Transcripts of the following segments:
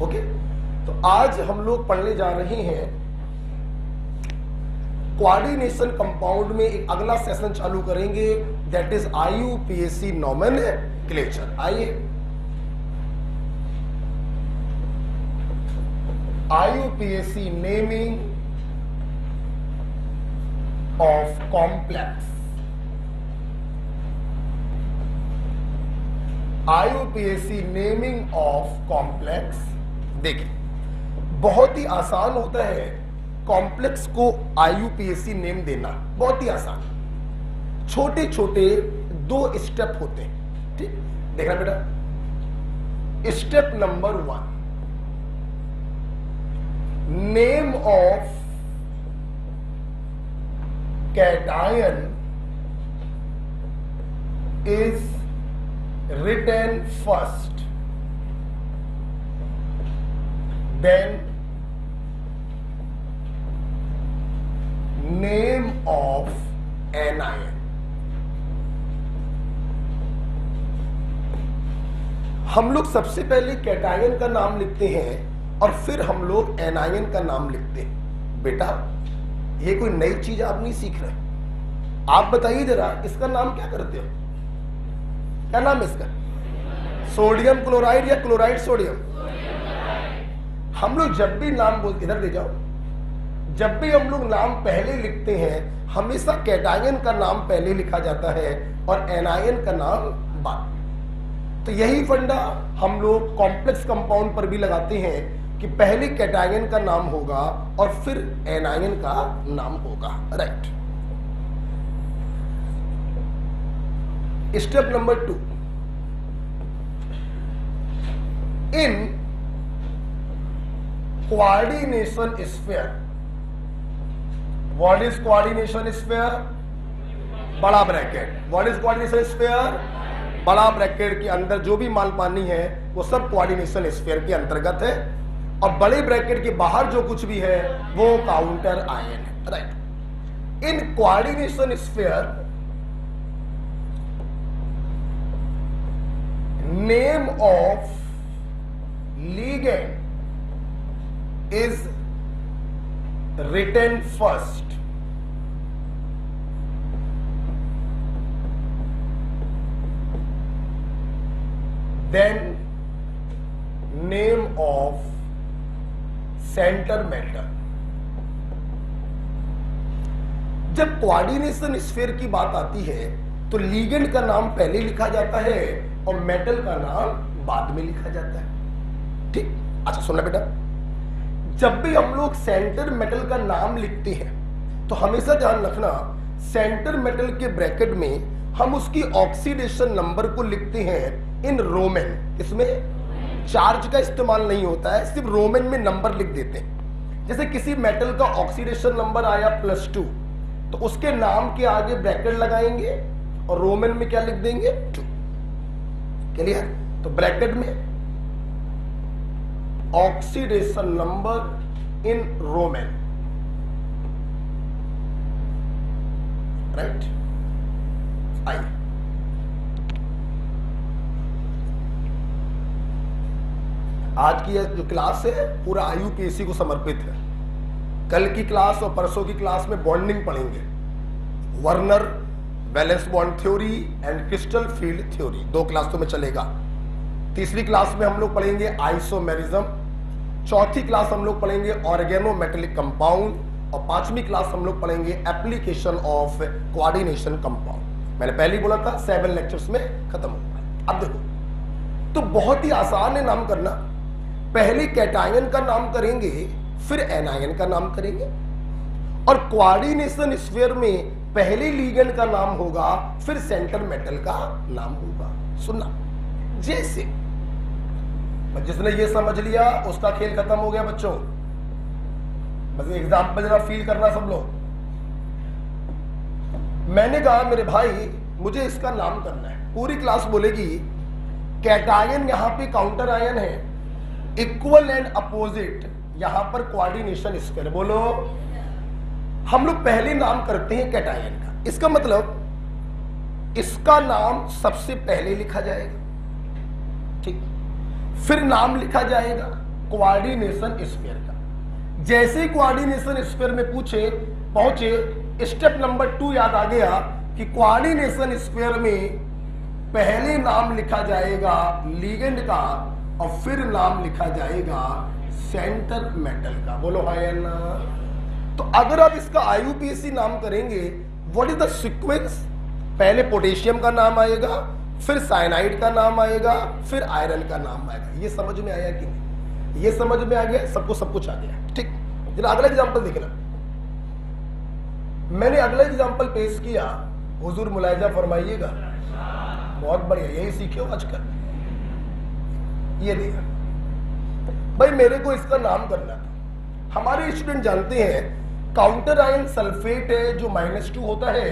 Okay, तो आज हम लोग पढ़ने जा रहे हैं कोऑर्डिनेशन कंपाउंड में एक अगला सेशन चालू करेंगे, दैट इज IUPAC नोमेनक्लेचर। आइए, IUPAC naming of complex. IUPAC naming of complex. देखिए, बहुत ही आसान होता है कॉम्प्लेक्स को IUPAC नेम देना, बहुत ही आसान। छोटे छोटे 2 स्टेप होते हैं, ठीक। देखना बेटा, step number 1, name of cation is written first, then name of anion। हम लोग सबसे पहले कैटायन का नाम लिखते हैं और फिर हम लोग एनायन का नाम लिखते हैं। बेटा, ये कोई नई चीज आप नहीं सीख रहे। आप बताइए जरा, इसका नाम क्या करते हो? क्या नाम है इसका? सोडियम क्लोराइड या क्लोराइड सोडियम? हम लोग जब भी नाम बोलते, इधर ले जाओ, जब भी हम लोग नाम पहले लिखते हैं हमेशा कैटायन का नाम पहले लिखा जाता है और एनायन का नाम बाद। तो यही फंडा हम लोग कॉम्प्लेक्स कंपाउंड पर भी लगाते हैं कि पहले कैटायन का नाम होगा और फिर एनायन का नाम होगा, right. Step number 2, in coordination sphere. What is coordination sphere? बड़ा bracket. What is coordination sphere? बड़ा ब्रैकेट के अंदर जो भी माल पानी है वो सब कोऑर्डिनेशन स्फीयर के अंतर्गत है, और बड़े ब्रैकेट के बाहर जो कुछ भी है वो काउंटर आयन है, right. In coordination sphere name of ligand is written first, then name of center matter। जब कोऑर्डिनेशन स्फीयर की बात आती है तो लीगेंड का नाम पहले लिखा जाता है और मेटल का नाम बाद में लिखा जाता है, ठीक। अच्छा सुनना बेटा, जब भी हम लोग सेंटर मेटल का नाम लिखते हैं तो हमेशा ध्यान रखना, सेंटर मेटल के ब्रैकेट में हम उसकी ऑक्सीडेशन नंबर को लिखते हैं इन रोमन। इसमें चार्ज का इस्तेमाल नहीं होता है, सिर्फ रोमन में नंबर लिख देते हैं। जैसे किसी मेटल का ऑक्सीडेशन नंबर आया +2 तो उसके नाम के आगे ब्रैकेट लगाएंगे और रोमन में क्या लिख देंगे? 2। क्लियर? तो ब्रैकेट में oxidation number in Roman, right. आइए, आज की जो क्लास है पूरा IUPAC को समर्पित है। कल की क्लास और परसों की क्लास में बॉन्डिंग पढ़ेंगे, Werner valence bond theory and crystal field theory, 2 क्लासों में चलेगा। तीसरी क्लास में हम लोग पढ़ेंगे आइसोमेरिज्म, चौथी क्लास हम लोग पढ़ेंगे ऑर्गेनोमेटेलिक कंपाउंड, और 5वीं क्लास हम लोग पढ़ेंगे एप्लीकेशन ऑफ कोऑर्डिनेशन कंपाउंड। मैंने पहले ही बोला था 7 लेक्चर्स में खत्म होगा। अब देखो, तो बहुत ही आसान है नाम करना। पहले कैटायन का नाम करेंगे फिर एनायन का नाम करेंगे, और कोऑर्डिनेशन स्फीयर में पहले लीगेंड का नाम होगा फिर सेंटर मेटल का नाम होगा। सुनना, जैसे जिसने ये समझ लिया उसका खेल खत्म हो गया बच्चों। बस एग्जाम्पल जरा फील करना सब लोग। मैंने कहा मेरे भाई मुझे इसका नाम करना है, पूरी क्लास बोलेगी कैटायन यहां पे काउंटर आयन है, इक्वल एंड अपोजिट यहां पर कोऑर्डिनेशन स्फीयर। बोलो, हम लोग पहले नाम करते हैं कैटायन का, इसका मतलब इसका नाम सबसे पहले लिखा जाएगा, ठीक। फिर नाम लिखा जाएगा कोऑर्डिनेशन स्फीयर का। जैसे ही कोऑर्डिनेशन स्फीयर में पहुंचे, स्टेप नंबर 2 याद आ गया कि कोऑर्डिनेशन स्फीयर में पहले नाम लिखा जाएगा लिगेंड का और फिर नाम लिखा जाएगा सेंटर मेटल का। बोलो हाय अन्ना। तो अगर आप इसका आईयूपीएसी नाम करेंगे, व्हाट इज द सीक्वेंस? पहले पोटेशियम का नाम आएगा, फिर साइनाइड का नाम आएगा, फिर आयरन का नाम आएगा। ये समझ में आया कि नहीं? ये समझ में आ गया? सबको सब कुछ आ गया? ठीक। जरा अगला एग्जांपल देखना। मैंने अगला एग्जांपल पेश किया, हुजूर मुलाहिजा फरमाइएगा। बहुत बढ़िया, यही सीखे हो आजकल। ये देखा भाई, मेरे को इसका नाम करना था। हमारे स्टूडेंट जानते हैं काउंटर आयन सल्फेट है जो -2 होता है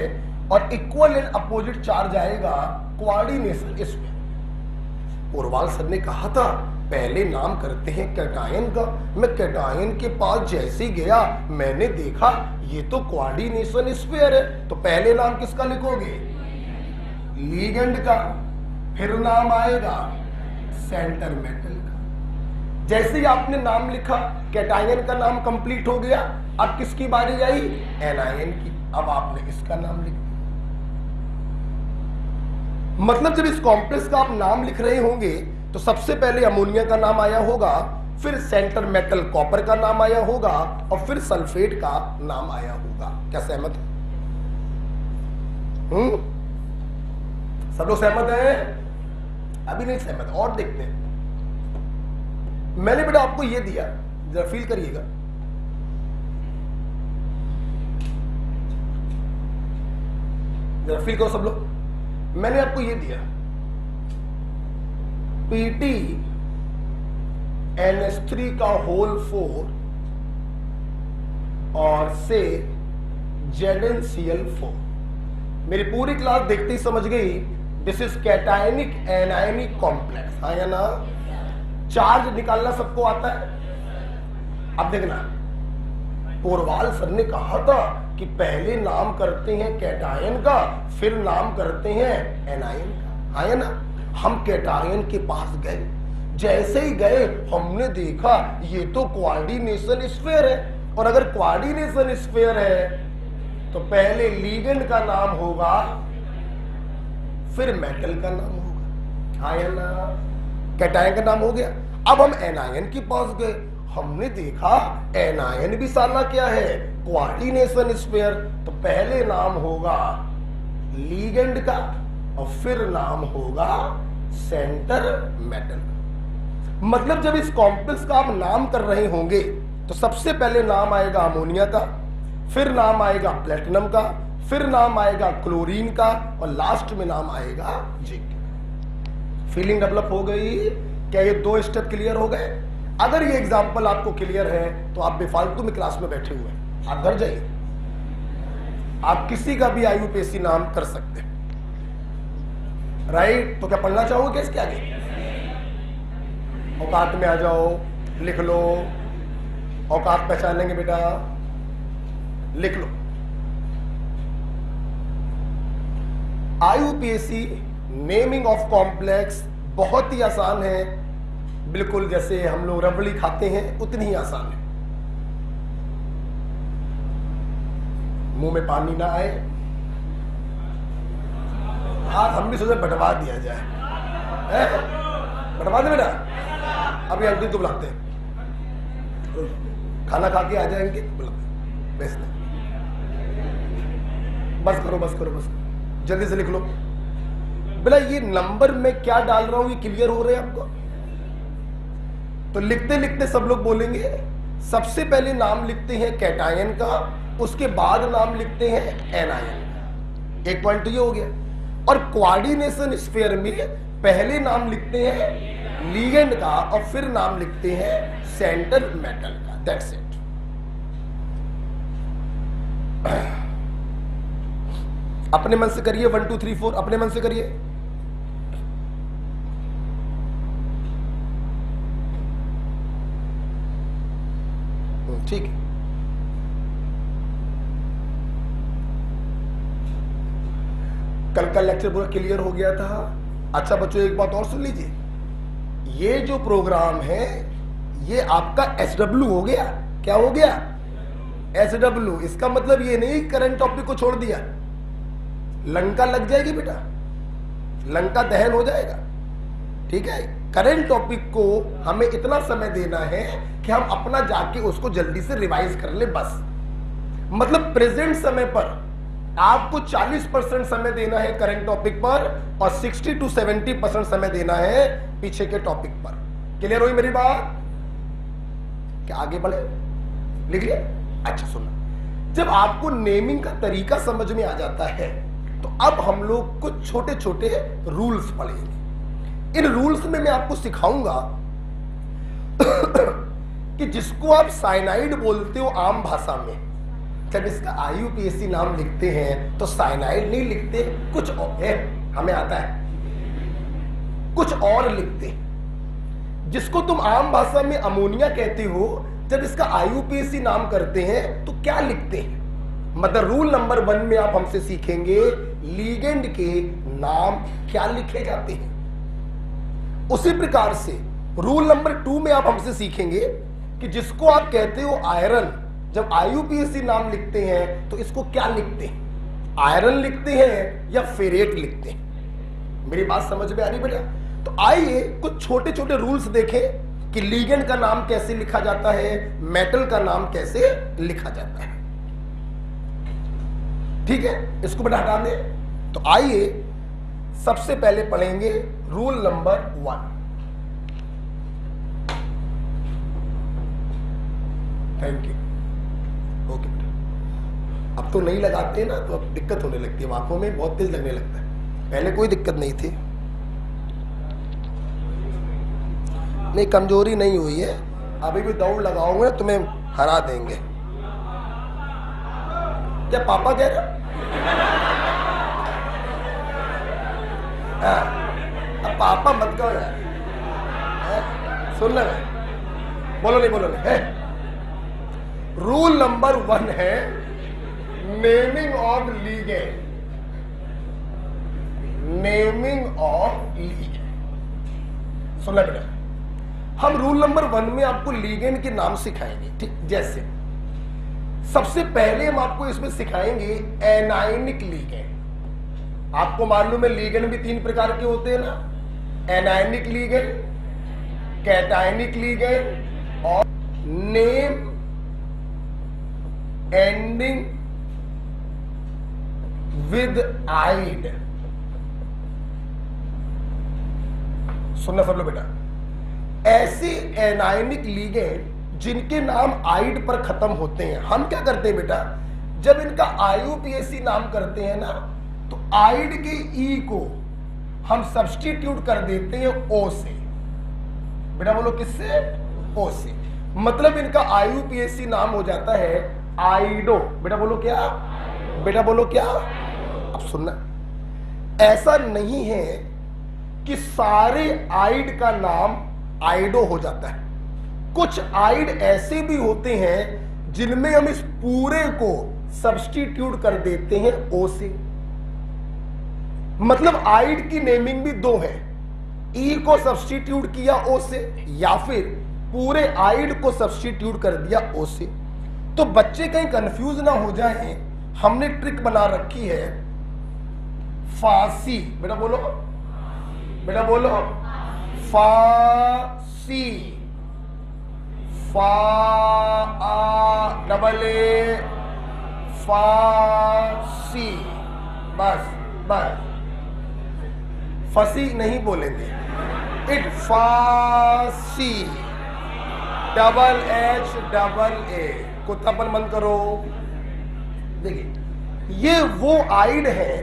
और इक्वल एंड अपोजिट चार्ज आएगा कोऑर्डिनेशन इसमें। पुरवाल सर ने कहा था पहले नाम करते हैं कैटायन का। मैं कैटायन के पास जैसे ही गया मैंने देखा ये तो कोऑर्डिनेशन स्फीयर है, तो पहले नाम किसका लिखोगे? लिगेंड का, फिर नाम आएगा सेंटर मेटल का। जैसे ही आपने नाम लिखा कैटायन का नाम कंप्लीट हो गया, अब किसकी बारी आई? एनायन की। अब आपने इसका नाम लिख दिया। मतलब जब इस कॉम्प्लेक्स का आप नाम लिख रहे होंगे तो सबसे पहले अमोनिया का नाम आया होगा, फिर सेंटर मेटल कॉपर का नाम आया होगा और फिर सल्फेट का नाम आया होगा। क्या सहमत है? सब लोग सहमत हैं? अभी नहीं सहमत, और देखते हैं। मैंने बेटा आपको ये दिया, जरा फील करिएगा। जरा फील करो सब लोग। मैंने आपको ये दिया PT NH3 का होल 4 और से ZnCl4। मेरी पूरी क्लास देखते ही समझ गई this is cationic anionic complex. हाँ या ना? चार्ज निकालना सबको आता है? अब देखना, पोरवाल सर ने कहा था कि पहले नाम करते हैं कैटायन का, फिर नाम करते हैं एनायन का। हाँ या ना? हम कैटायन के पास गए, जैसे ही गए हमने देखा ये तो कोऑर्डिनेशन स्फीयर है, और अगर कोऑर्डिनेशन स्फीयर है तो पहले लिगेंड का नाम होगा, फिर मेटल का नाम होगा। हाँ या ना? कैटायन का नाम हो गया। अब हम एनायन के पास गए, हमने देखा एनायन भी साला क्या है? Coordination sphere. तो पहले नाम होगा लिगेंड का और फिर नाम होगा सेंटर मेटल। मतलब जब इस कॉम्प्लेक्स का आप नाम कर रहे होंगे तो सबसे पहले नाम आएगा अमोनिया का, फिर नाम आएगा प्लेटिनम का, फिर नाम आएगा क्लोरीन का और लास्ट में नाम आएगा जिंक। फीलिंग डेवलप हो गई? क्या ये 2 स्टेप क्लियर हो गए? अगर ये एग्जांपल आपको क्लियर है तो आप बेफालतू में क्लास में बैठे हुए हैं, आप घर जाइए, आप किसी का भी आईयूपीएसी नाम कर सकते हैं। राइट? तो क्या पढ़ना चाहोगे क्या इसके आगे? औकात में आ जाओ, लिख लो। औकात पहचान लेंगे बेटा, लिख लो। आईयूपीएसी नेमिंग ऑफ कॉम्प्लेक्स बहुत ही आसान है, बिल्कुल जैसे हम लोग रबड़ी खाते हैं उतनी ही आसान है। मुंह में पानी ना आए। आज हम भी सोचे बंटवा दिया जाए, बंटवा दे बेटा। अभी अंकित को बुलाते हैं, खाना खा के आ जाएंगे, बुलाते बेस्ट। बस करो बस करो बस करो, जल्दी से लिख लो। बोला ये नंबर में क्या डाल रहा हूं ये क्लियर हो रहे हैं आपको? तो लिखते लिखते सब लोग बोलेंगे, सबसे पहले नाम लिखते हैं कैटायन का, उसके बाद नाम लिखते हैं एनायन का। एक पॉइंट ये हो गया। और कोऑर्डिनेशन स्फीयर में पहले नाम लिखते हैं लिगेंड का और फिर नाम लिखते हैं सेंटर मेटल का। That's it. अपने मन से करिए, 1 2 3 4 अपने मन से करिए। ठीक है। कल का लेक्चर पूरा क्लियर हो गया था। अच्छा बच्चों, एक बात और सुन लीजिए, ये जो प्रोग्राम है ये आपका SW हो गया। क्या हो गया? SW। इसका मतलब ये नहीं करंट टॉपिक को छोड़ दिया, लंका लग जाएगी बेटा, लंका दहन हो जाएगा। ठीक है, करंट टॉपिक को हमें इतना समय देना है कि हम अपना जाके उसको जल्दी से रिवाइज कर ले बस। मतलब प्रेजेंट समय पर आपको 40% समय देना है करंट टॉपिक पर और 60 to 70% समय देना है पीछे के टॉपिक पर। क्लियर हुई मेरी बात? क्या आगे बढ़े? लिख लिया? अच्छा सुनना, जब आपको नेमिंग का तरीका समझ में आ जाता है तो अब हम लोग कुछ छोटे छोटे रूल्स पढ़ेंगे। इन रूल्स में मैं आपको सिखाऊंगा कि जिसको आप साइनाइड बोलते हो आम भाषा में, जब इसका IUPAC नाम लिखते हैं तो साइनाइड नहीं लिखते, कुछ और है, हमें आता है, कुछ और लिखते। जिसको तुम आम भाषा में अमोनिया कहते हो, जब इसका IUPAC नाम करते हैं तो क्या लिखते हैं? मतलब रूल नंबर 1 में आप हमसे सीखेंगे लीगेंड के नाम क्या लिखे जाते हैं। उसी प्रकार से रूल नंबर 2 में आप हमसे सीखेंगे कि जिसको आप कहते हो आयरन, जब IUPAC नाम लिखते हैं तो इसको क्या लिखते हैं? आयरन लिखते हैं या फेरेट लिखते हैं? मेरी बात समझ में आ रही बेटा? तो आइए कुछ छोटे छोटे रूल्स देखें कि लीगेंड का नाम कैसे लिखा जाता है, मेटल का नाम कैसे लिखा जाता है। ठीक है, इसको बेटा हटा दें। तो आइए सबसे पहले पढ़ेंगे rule number 1। Thank you. Okay बेटा, अब तो नहीं लगाते ना तो अब दिक्कत होने लगती है, आंखों में बहुत तेज लगने लगता है। पहले कोई दिक्कत नहीं थी, नहीं कमजोरी नहीं हुई है। अभी भी दौड़ लगाओगे तुम्हें हरा देंगे। क्या पापा कह रहे? अब पापा मत कहो यार, सुन ले, बोलो नहीं, बोलो नहीं है। रूल नंबर 1 है naming of ligand. Naming of ligand, सुनना बेटा, हम रूल नंबर 1 में आपको लीगेंड के नाम सिखाएंगे। ठीक, जैसे सबसे पहले हम आपको इसमें सिखाएंगे एनायनिक लीगेंड। आपको मालूम है लीगेंड भी 3 प्रकार के होते हैं ना, एनायनिक लीगेंड, कैटायनिक लीगेंड और नेम एंडिंग विद आइड। सुनना सब लो बेटा, ऐसे एनायनिक लीगेंड जिनके नाम आइड पर खत्म होते हैं, हम क्या करते हैं बेटा, जब इनका IUPAC नाम करते हैं ना तो आइड के ई को हम सब्स्टिट्यूट कर देते हैं O से। बेटा बोलो किससे? O से। मतलब इनका IUPAC नाम हो जाता है आइडो। बेटा बोलो क्या? बेटा बोलो क्या? अब सुनना, ऐसा नहीं है कि सारे आइड का नाम आइडो हो जाता है। कुछ आइड ऐसे भी होते हैं जिनमें हम इस पूरे को सब्स्टिट्यूट कर देते हैं O से। मतलब आइड की नेमिंग भी 2 है, ई को सब्स्टिट्यूट किया O से या फिर पूरे आइड को सब्स्टिट्यूट कर दिया O से। तो बच्चे कहीं कंफ्यूज ना हो जाएं, हमने ट्रिक बना रखी है फासी। बेटा बोलो, बेटा बोलो फासी, फा डबल ए फासी, बस बस, फसी नहीं बोलेंगे, इट फासी, डबल एच डबल ए, कुत्तापन बंद करो। देखिए ये वो आइड है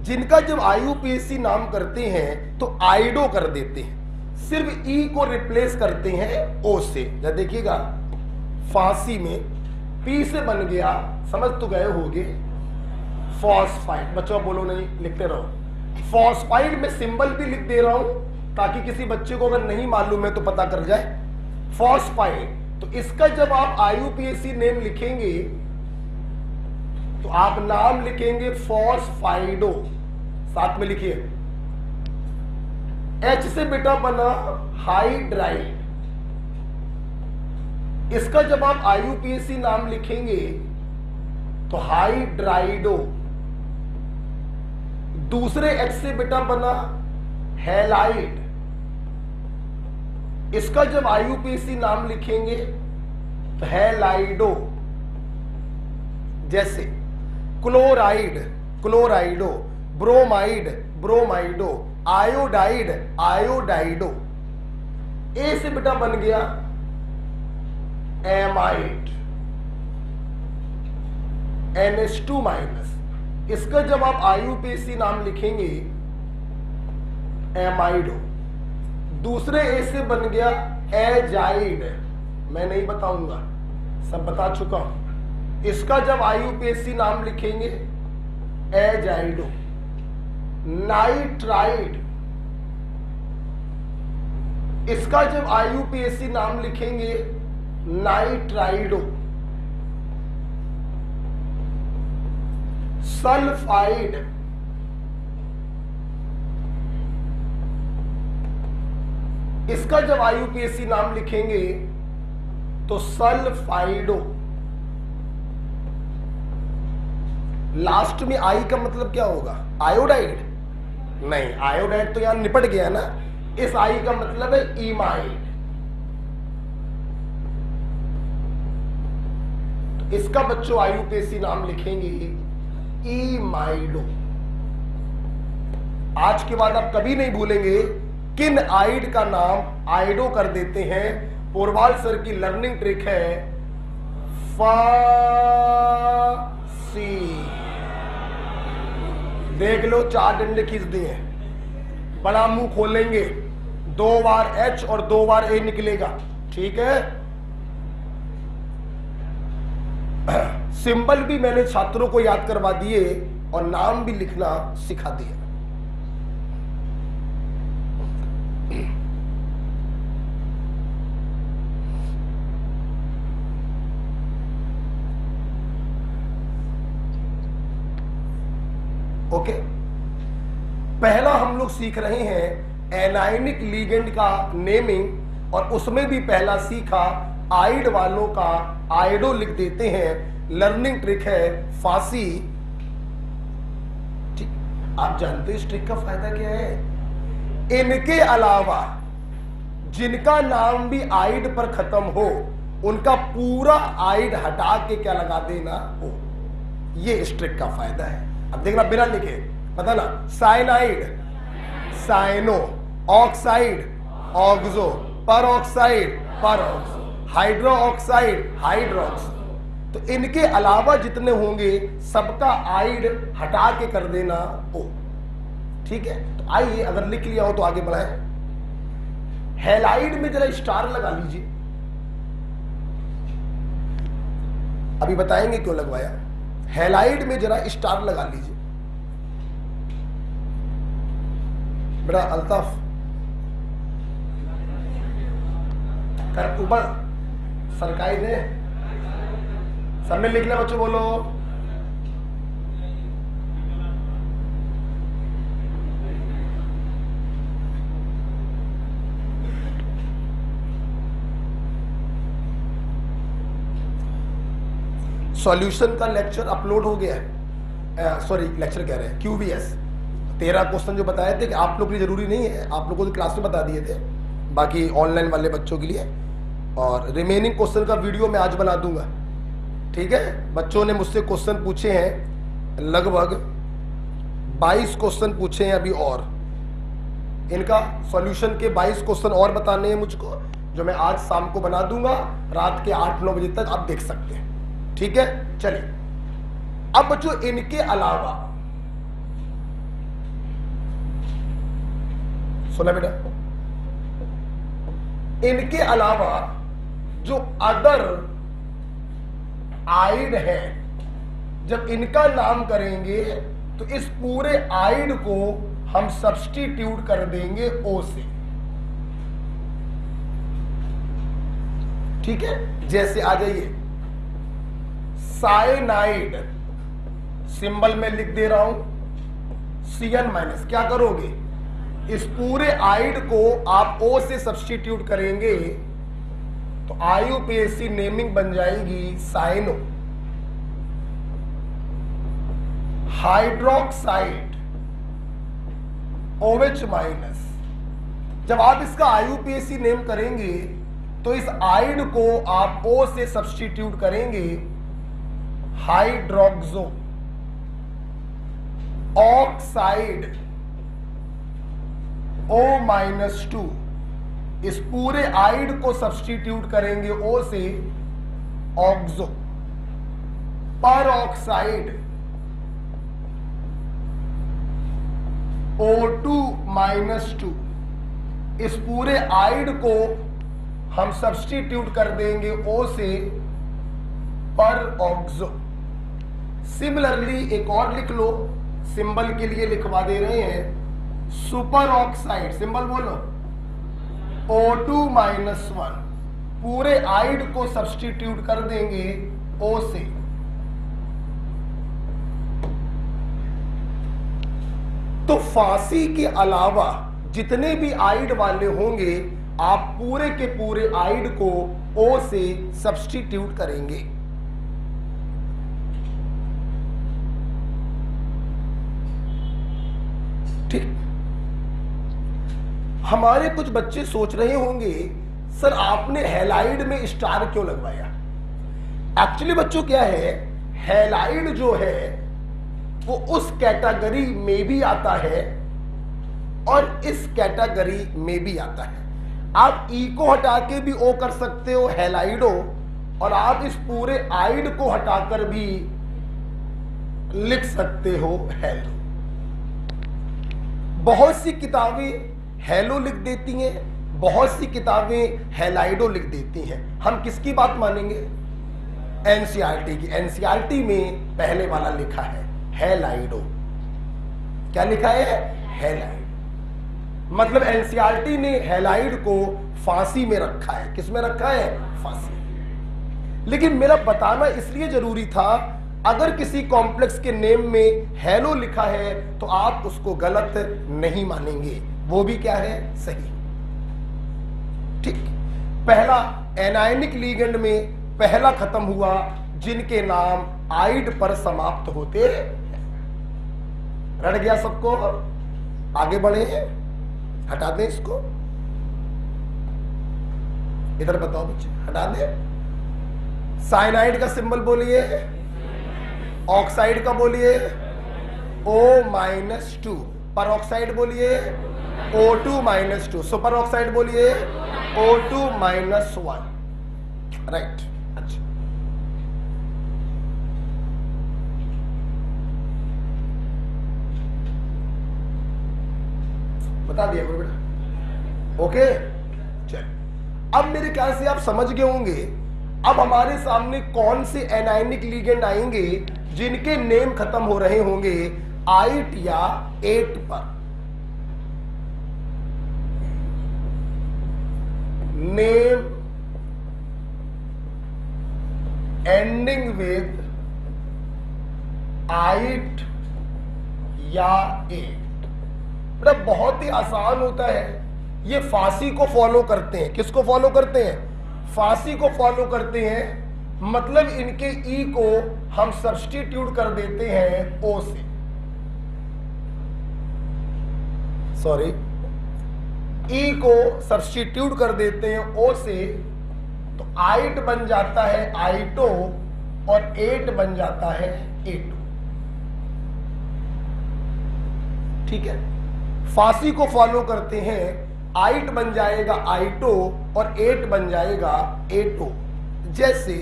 जिनका जब IUPAC नाम करते हैं तो आइडो कर देते हैं, सिर्फ ई को रिप्लेस करते हैं O से। जब देखिएगा फांसी में पी से बन गया, समझ तो गए होगे, फॉस्फाइड। बच्चों बोलो नहीं, लिखते रहो। फॉस्फाइड में सिंबल भी लिख दे रहा हूं ताकि किसी बच्चे को अगर नहीं मालूम है तो पता कर जाए। फॉस्फाइड, तो इसका जब आप IUPAC नेम लिखेंगे तो आप नाम लिखेंगे फॉस्फाइडो, साथ में लिखिए। H से बेटा बना हाइड्राइड, इसका जब आप IUPAC नाम लिखेंगे तो हाइड्राइडो, दूसरे H से बेटा बना हैलाइड। इसका जब IUPAC नाम लिखेंगे तो हैलाइडो। जैसे क्लोराइड, क्लोराइडो, ब्रोमाइड, ब्रोमाइडो, आयोडाइड, आयोडाइडो। ए से बेटा बन गया एमाइड, NH2 माइनस। इसका जब आप IUPAC नाम लिखेंगे एमाइडो, दूसरे ए से बन गया एजाइड। मैं नहीं बताऊंगा, सब बता चुका हूं। इसका जब IUPAC नाम लिखेंगे एजाइडो। नाइट्राइड, इसका जब IUPAC नाम लिखेंगे नाइट्राइडो। सल्फाइड, इसका जब IUPAC नाम लिखेंगे तो सल्फाइडो। लास्ट में आई का मतलब क्या होगा? आयोडाइड? नहीं, आयोडाइड तो यहां निपट गया ना। इस आई का मतलब है इमाइड। तो इसका बच्चों IUPAC नाम लिखेंगे इमाइडो। आज के बाद आप कभी नहीं भूलेंगे किन आइड का नाम आइडो कर देते हैं। पोरवाल सर की लर्निंग ट्रिक है फासी। देख लो, 4 डंडे खींच दिए, बड़ा मुंह खोलेंगे, 2 बार H और 2 बार A निकलेगा। ठीक है। सिंबल भी मैंने छात्रों को याद करवा दिए और नाम भी लिखना सिखा दिया। ओके, पहला हम लोग सीख रहे हैं एनायनिक लिगेंड का नेमिंग, और उसमें भी पहला सीखा आइड वालों का आइडो लिख देते हैं। लर्निंग ट्रिक है फांसी। ठीक, आप जानते हैं इस ट्रिक का फायदा क्या है? इनके अलावा जिनका नाम भी आइड पर खत्म हो, उनका पूरा आइड हटा के क्या लगा देना हो। ये इस ट्रिक का फायदा है। अब देखना बिना लिखे, पता ना, साइनाइड साइनो, ऑक्साइड ऑक्सो, पर ऑक्साइड पर ऑक्सो, हाइड्रो ऑक्साइड हाइड्रोक्स। तो इनके अलावा जितने होंगे सबका आइड हटा के कर देना ओ। ठीक है, तो आइए अगर लिख लिया हो तो आगे बढ़ाएं। हैलाइड में जरा स्टार लगा लीजिए, अभी बताएंगे क्यों लगवाया। हैलाइड में जरा स्टार लगा लीजिए बेटा। अल्ताफ कर ऊपर सरकाई ने सबने लिख लिया बच्चों, बोलो। सॉल्यूशन का लेक्चर अपलोड हो गया है। सॉरी, लेक्चर कह रहे हैं, QVS 13 क्वेश्चन जो बताए थे कि आप लोग के लिए जरूरी नहीं है, आप लोगों को क्लास में बता दिए थे, बाकी ऑनलाइन वाले बच्चों के लिए। और रिमेनिंग क्वेश्चन का वीडियो मैं आज बना दूंगा। ठीक है, बच्चों ने मुझसे क्वेश्चन पूछे हैं, लगभग 22 क्वेश्चन पूछे हैं अभी, और इनका सॉल्यूशन के 22 क्वेश्चन और बताने हैं मुझको, जो मैं आज शाम को बना दूंगा। रात के 8-9 बजे तक आप देख सकते हैं। ठीक है, चलिए अब बच्चों इनके अलावा, सुना बेटा, इनके अलावा जो अदर आइड है, जब इनका नाम करेंगे तो इस पूरे आइड को हम सब्स्टिट्यूट कर देंगे O से। ठीक है, जैसे आ जाइए, साइनाइड सिंबल में लिख दे रहा हूं Cn माइनस। क्या करोगे? इस पूरे आइड को आप O से सब्स्टिट्यूट करेंगे तो IUPAC नेमिंग बन जाएगी साइनो हाइड्रोक्साइड OH माइनस। जब आप इसका IUPAC नेम करेंगे तो इस आइड को आप O से सब्स्टिट्यूट करेंगे हाइड्रोक्सो ऑक्साइड O-2। इस पूरे आइड को सब्स्टिट्यूट करेंगे O से ऑक्सो पर ऑक्साइड O2-2। इस पूरे आइड को हम सब्स्टिट्यूट कर देंगे O से पर ऑक्सो। सिमिलरली एक और लिख लो, सिंबल के लिए लिखवा दे रहे हैं सुपर ऑक्साइड, सिंबल बोलो O2-1। पूरे आइड को सब्स्टिट्यूट कर देंगे O से। तो फांसी के अलावा जितने भी आइड वाले होंगे आप पूरे के पूरे आइड को O से सब्स्टिट्यूट करेंगे। ठीक। हमारे कुछ बच्चे सोच रहे होंगे सर आपने हैलाइड में स्टार क्यों लगवाया। एक्चुअली बच्चों क्या है, हैलाइड जो है वो उस कैटेगरी में भी आता है और इस कैटेगरी में भी आता है। आप ई को हटा के भी ओ कर सकते हो हैलाइडो, और आप इस पूरे आइड को हटाकर भी लिख सकते हो हेलो। बहुत सी किताबें हेलो लिख देती हैं, बहुत सी किताबें हैलाइडो लिख देती हैं। हम किसकी बात मानेंगे? एनसीईआरटी की। एनसीईआरटी में पहले वाला लिखा है हैलाइडो। क्या लिखा है? हैलाइड। मतलब एनसीईआरटी ने हैलाइड को फांसी में रखा है। किस में रखा है? फांसी। लेकिन मेरा बताना इसलिए जरूरी था, अगर किसी कॉम्प्लेक्स के नेम में हेलो लिखा है तो आप उसको गलत नहीं मानेंगे, वो भी क्या है? सही। ठीक। पहला एनायनिक लिगेंड में पहला खत्म हुआ जिनके नाम आइड पर समाप्त होते हैं। रट गया सबको? आगे बढ़े, हटा दें इसको। इधर बताओ बच्चे, हटा दें। साइनाइड का सिंबल बोलिए, ऑक्साइड का बोलिए O-2, पर ऑक्साइड बोलिए O2-2, सुपर ऑक्साइड बोलिए O2-1। राइट। अच्छा, बता दिया बेटा? ओके। चल, अब मेरे ख्याल से आप समझ गए होंगे। अब हमारे सामने कौन से एनायनिक लिगेंड आएंगे जिनके नेम खत्म हो रहे होंगे आइट या एट पर। नेम एंडिंग विद आइट या एट। बेटा बहुत ही आसान होता है। ये फांसी को फॉलो करते हैं। किसको फॉलो करते हैं? फांसी को फॉलो करते हैं। मतलब इनके ई को हम सब्स्टिट्यूट कर देते हैं ओ से। सॉरी, ई को सब्स्टिट्यूट कर देते हैं ओ से, तो आइट बन जाता है आइटो और एट बन जाता है एटो। ठीक है। फांसी को फॉलो करते हैं, आइट बन जाएगा आइटो और एट बन जाएगा एटो। जैसे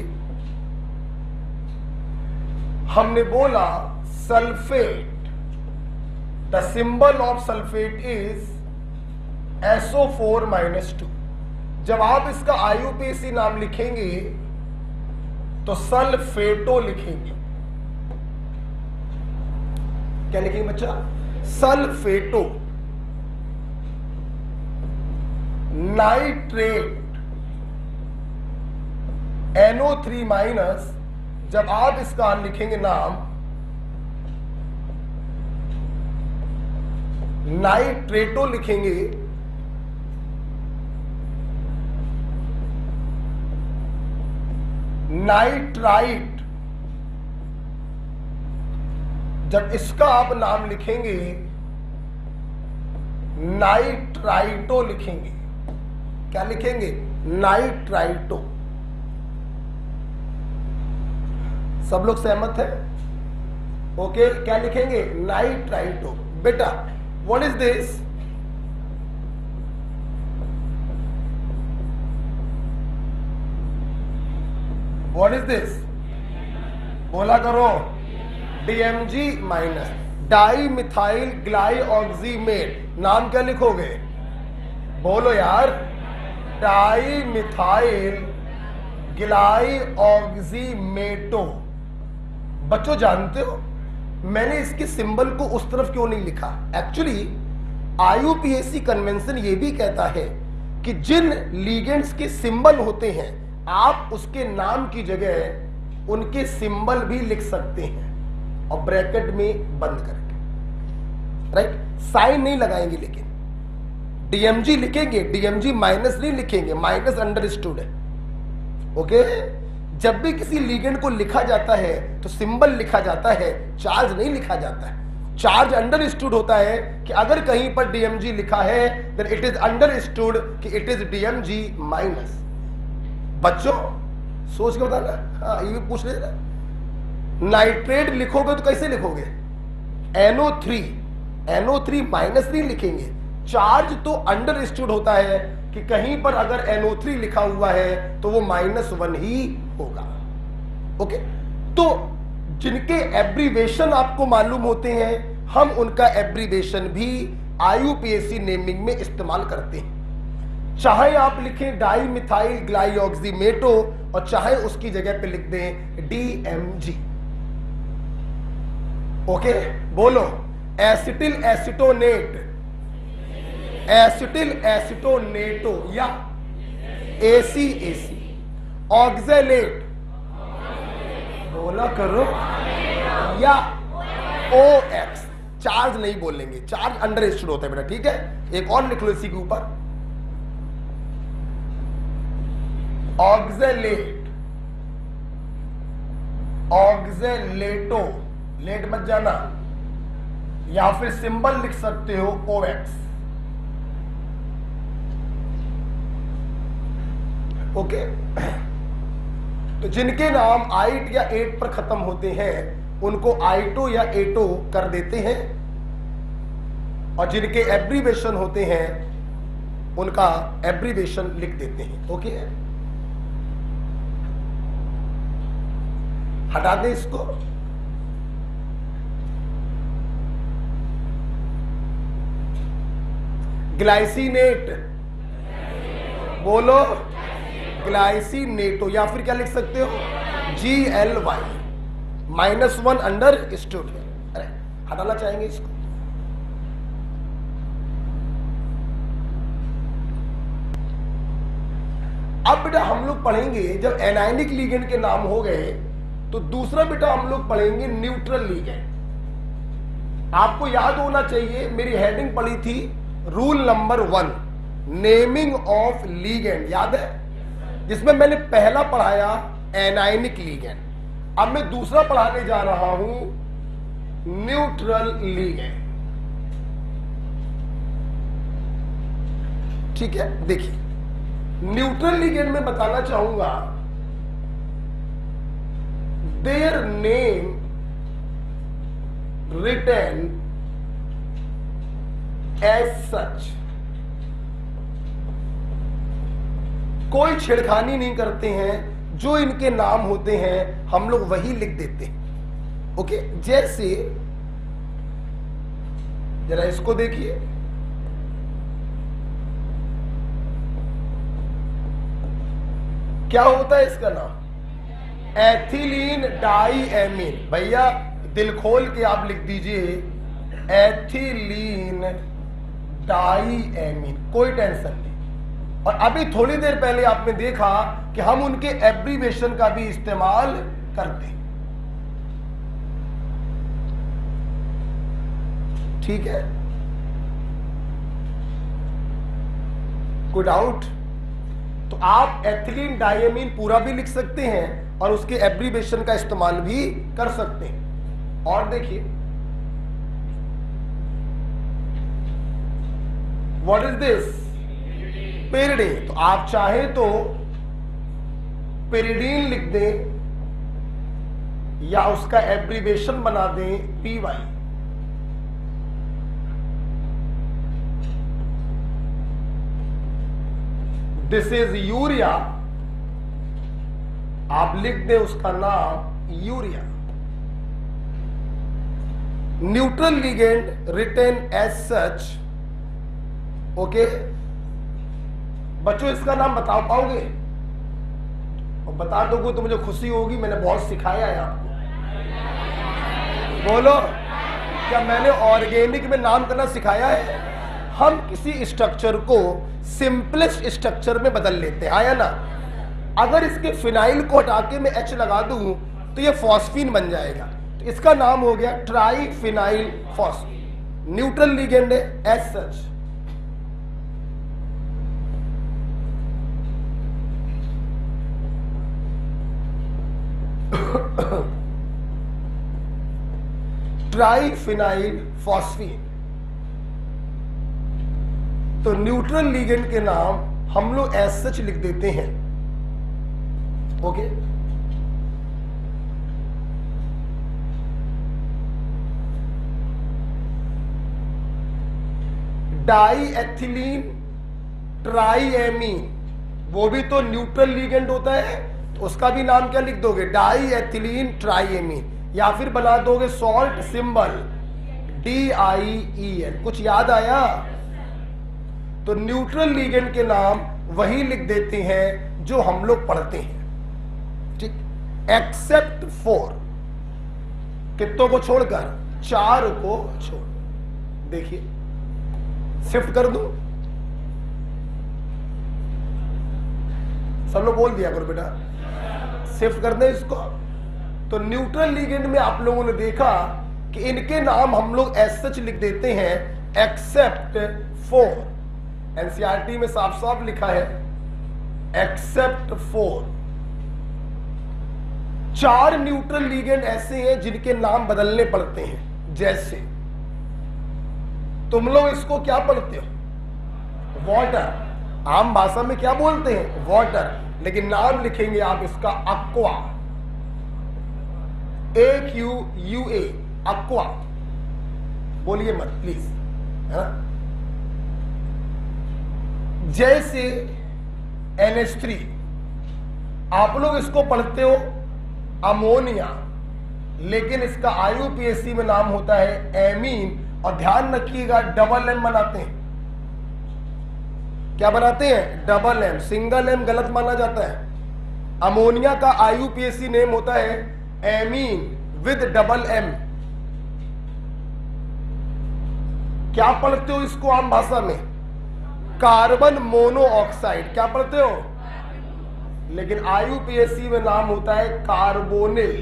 हमने बोला sulphate, the symbol of sulphate is SO4-2। जब आप इसका IUPAC नाम लिखेंगे तो सल्फेटो लिखेंगे। क्या लिखेंगे बच्चा? सल्फेटो। नाइट्रेट NO3-, जब आप इसका लिखेंगे नाम नाइट्रेटो लिखेंगे। नाइट्राइट, जब इसका आप नाम लिखेंगे नाइट्राइटो लिखेंगे। क्या लिखेंगे? नाइट्राइटो। सब लोग सहमत है? ओके, क्या लिखेंगे? नाइट्राइटो। बेटा what is this? What is this? बोला करो। DMG minus, di methyl glyoximate. नाम क्या लिखोगे? बोलो यार। Di methyl glyoximato. बच्चों जानते हो मैंने इसके सिंबल को उस तरफ क्यों नहीं लिखा? एक्चुअली IUPAC कन्वेंशन ये भी कहता है कि जिन लीगेंड्स के सिंबल होते हैं आप उसके नाम की जगह उनके सिंबल भी लिख सकते हैं और ब्रैकेट में बंद करके, राइट? साइन नहीं लगाएंगे, लेकिन DMG लिखेंगे, DMG माइनस नहीं लिखेंगे, माइनस अंडरस्टूड है। ओके, जब भी किसी लीगेंड को लिखा जाता है तो सिंबल लिखा जाता है, चार्ज नहीं लिखा जाता है। चार्ज अंडरस्टूड होता है कि अगर कहीं पर DMG लिखा है देन इट इज अंडरस्टूड कि इट इज DMG माइनस। बच्चों सोच के बताना। हाँ, ये भी पूछ लेना। नाइट्रेट लिखोगे तो कैसे लिखोगे? NO3 माइनस नहीं लिखेंगे। चार्ज तो अंडरस्टूड होता है कि कहीं पर अगर NO3 लिखा हुआ है तो वो -1 ही होगा। ओके, तो जिनके एब्रीवेशन आपको मालूम होते हैं हम उनका एब्रीवेशन भी IUPAC नेमिंग में इस्तेमाल करते हैं। चाहे आप लिखें डाई मिथाइल ग्लाइऑक्सीमेटो और चाहे उसकी जगह पे लिख दें DMG। ओके, बोलो। एसिटिल एसिटोनेट, एसिटिल एसिटोनेटो या ACAC। ऑक्जेलेट, बोला करो, या OX। चार्ज नहीं बोलेंगे, चार्ज अंडरस्टूड होता है बेटा, ठीक है? एक और लिख लो इसी के ऊपर, ऑक्जेलेट, ऑक्जेलेटो, लेट मत जाना, या फिर सिंबल लिख सकते हो OX। ओके, तो जिनके नाम 8 या 8 पर खत्म होते हैं उनको आइटो या एटो कर देते हैं और जिनके एब्रीवेशन होते हैं उनका एब्रीवेशन लिख देते हैं। ओके, हटा दे इसको। ग्लाइसिनेट, बोलो ग्लाइसिनेटो, या फिर क्या लिख सकते हो GLY, -1 अंडरस्टूड। अरे हटाना चाहेंगे इसको। अब बेटा हम लोग पढ़ेंगे जब एनायनिक लीगेंड के नाम हो गए तो दूसरा बेटा हम लोग पढ़ेंगे न्यूट्रल लीगेंड। आपको याद होना चाहिए मेरी हेडिंग पढ़ी थी rule number 1 naming of ligand, याद है? जिसमें मैंने पहला पढ़ाया एनायनिक लीगेंड, अब मैं दूसरा पढ़ाने जा रहा हूं न्यूट्रल लीगेंड। ठीक है, देखिए न्यूट्रल लीगेंड में बताना चाहूंगा their name written as such, कोई छेड़खानी नहीं करते हैं, जो इनके नाम होते हैं हम लोग वही लिख देते हैं। ओके, जैसे जरा इसको देखिए, क्या होता है इसका नाम? एथिलीन डाईएमीन। भैया दिल खोल के आप लिख दीजिए एथिलीन डाईएमीन, कोई टेंशन नहीं। और अभी थोड़ी देर पहले आपने देखा कि हम उनके एब्रीवेशन का भी इस्तेमाल करते हैं। ठीक है, कोई डाउट? तो आप एथिलीन डायमीन पूरा भी लिख सकते हैं और उसके एब्रीवेशन का इस्तेमाल भी कर सकते हैं। और देखिए व्हाट इज दिस, पेरिडीन। तो आप चाहें तो पेरिडीन लिख दें या उसका एब्रीवेशन बना दें PY। दिस इज यूरिया, आप लिख दें उसका नाम urea. Neutral ligand written as such. Okay बच्चों, इसका नाम बता पाओगे? और बता दोगे तो मुझे खुशी होगी, मैंने बहुत सिखाया है आपको। बोलो, क्या मैंने ऑर्गेनिक में नाम करना सिखाया है? हम किसी स्ट्रक्चर को सिंपलेस्ट स्ट्रक्चर में बदल लेते हैं, आया ना? अगर इसके फिनाइल को हटा के मैं H लगा दूं तो ये फॉस्फीन बन जाएगा। तो इसका नाम हो गया ट्राइफिनाइल फॉस्फीन। न्यूट्रल लिगेंड है एज सच। Triphenyl phosphine. तो न्यूट्रल लिगेंड के नाम हम लोग एज सच लिख देते हैं। ओके डाई एथिलीन ट्राइएमीन, वो भी तो न्यूट्रल लिगेंड होता है, तो उसका भी नाम क्या लिख दोगे? Di ethylene triamine. या फिर बना दोगे सॉल्ट सिंबल DIEN। कुछ याद आया? तो न्यूट्रल लिगेंड के नाम वही लिख देते हैं जो हम लोग पढ़ते हैं, ठीक? एक्सेप्ट 4, कितनों को छोड़कर? 4 को छोड़। देखिए शिफ्ट कर दूं, सब लोग बोल दिया करो बेटा, शिफ्ट कर दें इसको। तो न्यूट्रल लिगेंड में आप लोगों ने देखा कि इनके नाम हम लोग एज सच लिख देते हैं एक्सेप्ट 4। एनसीईआरटी में साफ साफ लिखा है एक्सेप्ट 4। 4 न्यूट्रल लिगेंड ऐसे हैं जिनके नाम बदलने पड़ते हैं। जैसे तुम लोग इसको क्या पढ़ते हो? वाटर। आम भाषा में क्या बोलते हैं? वाटर। लेकिन नाम लिखेंगे आप इसका अक्वा, AQUA, अक्वा। बोलिए मत प्लीज, है ना? जैसे NH3, आप लोग इसको पढ़ते हो अमोनिया, लेकिन इसका IUPAC में नाम होता है एमीन। और ध्यान रखिएगा डबल M बनाते हैं। क्या बनाते हैं? Double M। सिंगल M गलत माना जाता है। अमोनिया का IUPAC नेम होता है एमीन विद डबल M। क्या पढ़ते हो इसको आम भाषा में? Carbon monoxide. क्या पढ़ते हो? लेकिन IUPAC में नाम होता है कार्बोनिल,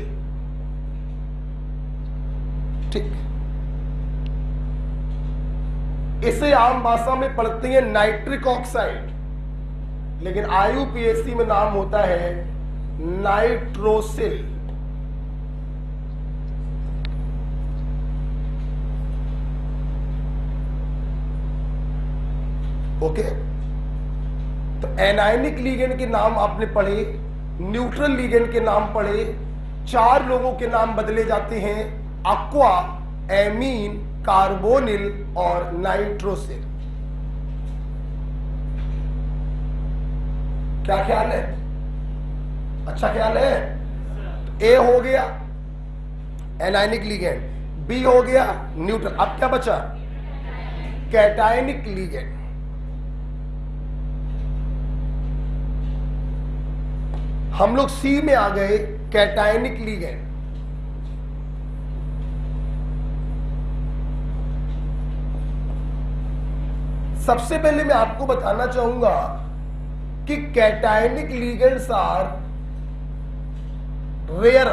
ठीक? इसे आम भाषा में पढ़ते हैं नाइट्रिक ऑक्साइड, लेकिन IUPAC में नाम होता है नाइट्रोसिल। ओके तो एनायनिक लिगेंड के नाम आपने पढ़े, न्यूट्रल लिगेंड के नाम पढ़े। 4 लोगों के नाम बदले जाते हैं, अक्वा, एमीन, कार्बोनिल और नाइट्रोसिल। क्या ख्याल है? अच्छा ख्याल है? ए हो गया एनायनिक लिगेंड, बी हो गया न्यूट्रल। अब क्या बचा? Cationic ligand. हम लोग सी में आ गए, कैटायनिक लिगेंड। सबसे पहले मैं आपको बताना चाहूंगा कि कैटायनिक लिगेंड्स आर रेयर।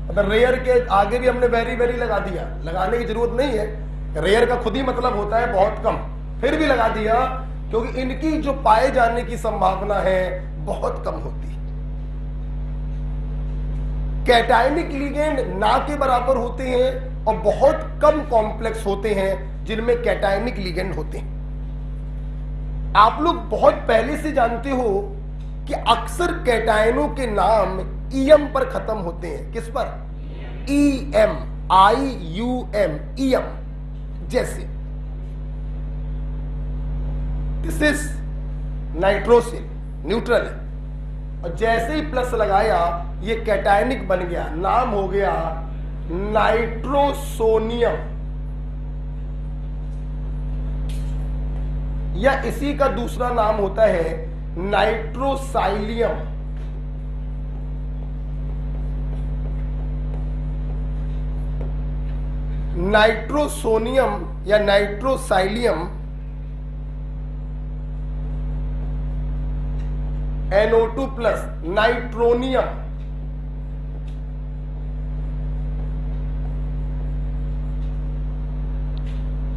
मतलब रेयर के आगे भी हमने वेरी वेरी लगा दिया, लगाने की जरूरत नहीं है। रेयर का खुद ही मतलब होता है बहुत कम, फिर भी लगा दिया क्योंकि इनकी जो पाए जाने की संभावना है बहुत कम होती है। कैटायनिक लिगेंड ना के बराबर होते हैं और बहुत कम कॉम्प्लेक्स होते हैं जिनमें कैटायनिक लिगेंड होते हैं। आप लोग बहुत पहले से जानते हो कि अक्सर कैटायनों के नाम ईएम पर खत्म होते हैं। किस पर? EM, IUM, EM. जैसे दिस इज नाइट्रोसिल, न्यूट्रल है, और जैसे ही प्लस लगाया ये कैटायनिक बन गया, नाम हो गया नाइट्रोसोनियम, या इसी का दूसरा नाम होता है नाइट्रोसाइलियम। नाइट्रोसोनियम या नाइट्रोसाइलियम NO2+, नाइट्रोनियम।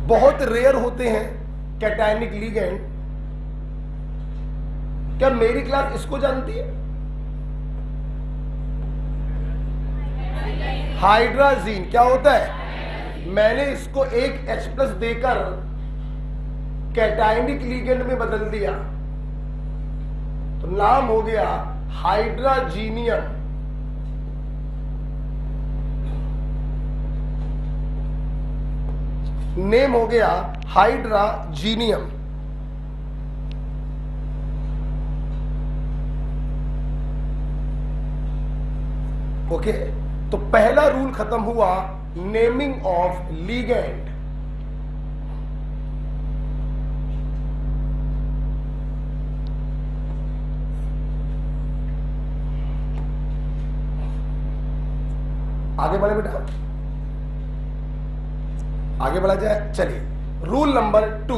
बहुत रेयर होते हैं कैटायनिक लिगेंड। क्या मेरी क्लास इसको जानती है? हाइड्राजीन क्या होता है? मैंने इसको एक H+ देकर कैटायनिक लिगेंड में बदल दिया तो नाम हो गया हाइड्राजीनियम। नेम हो गया हाइड्राजीनियम। ओके, तो पहला रूल खत्म हुआ, नेमिंग ऑफ लिगेंड। आगे बढ़े बेटा, आगे बढ़ा जाए। चलिए, रूल नंबर 2।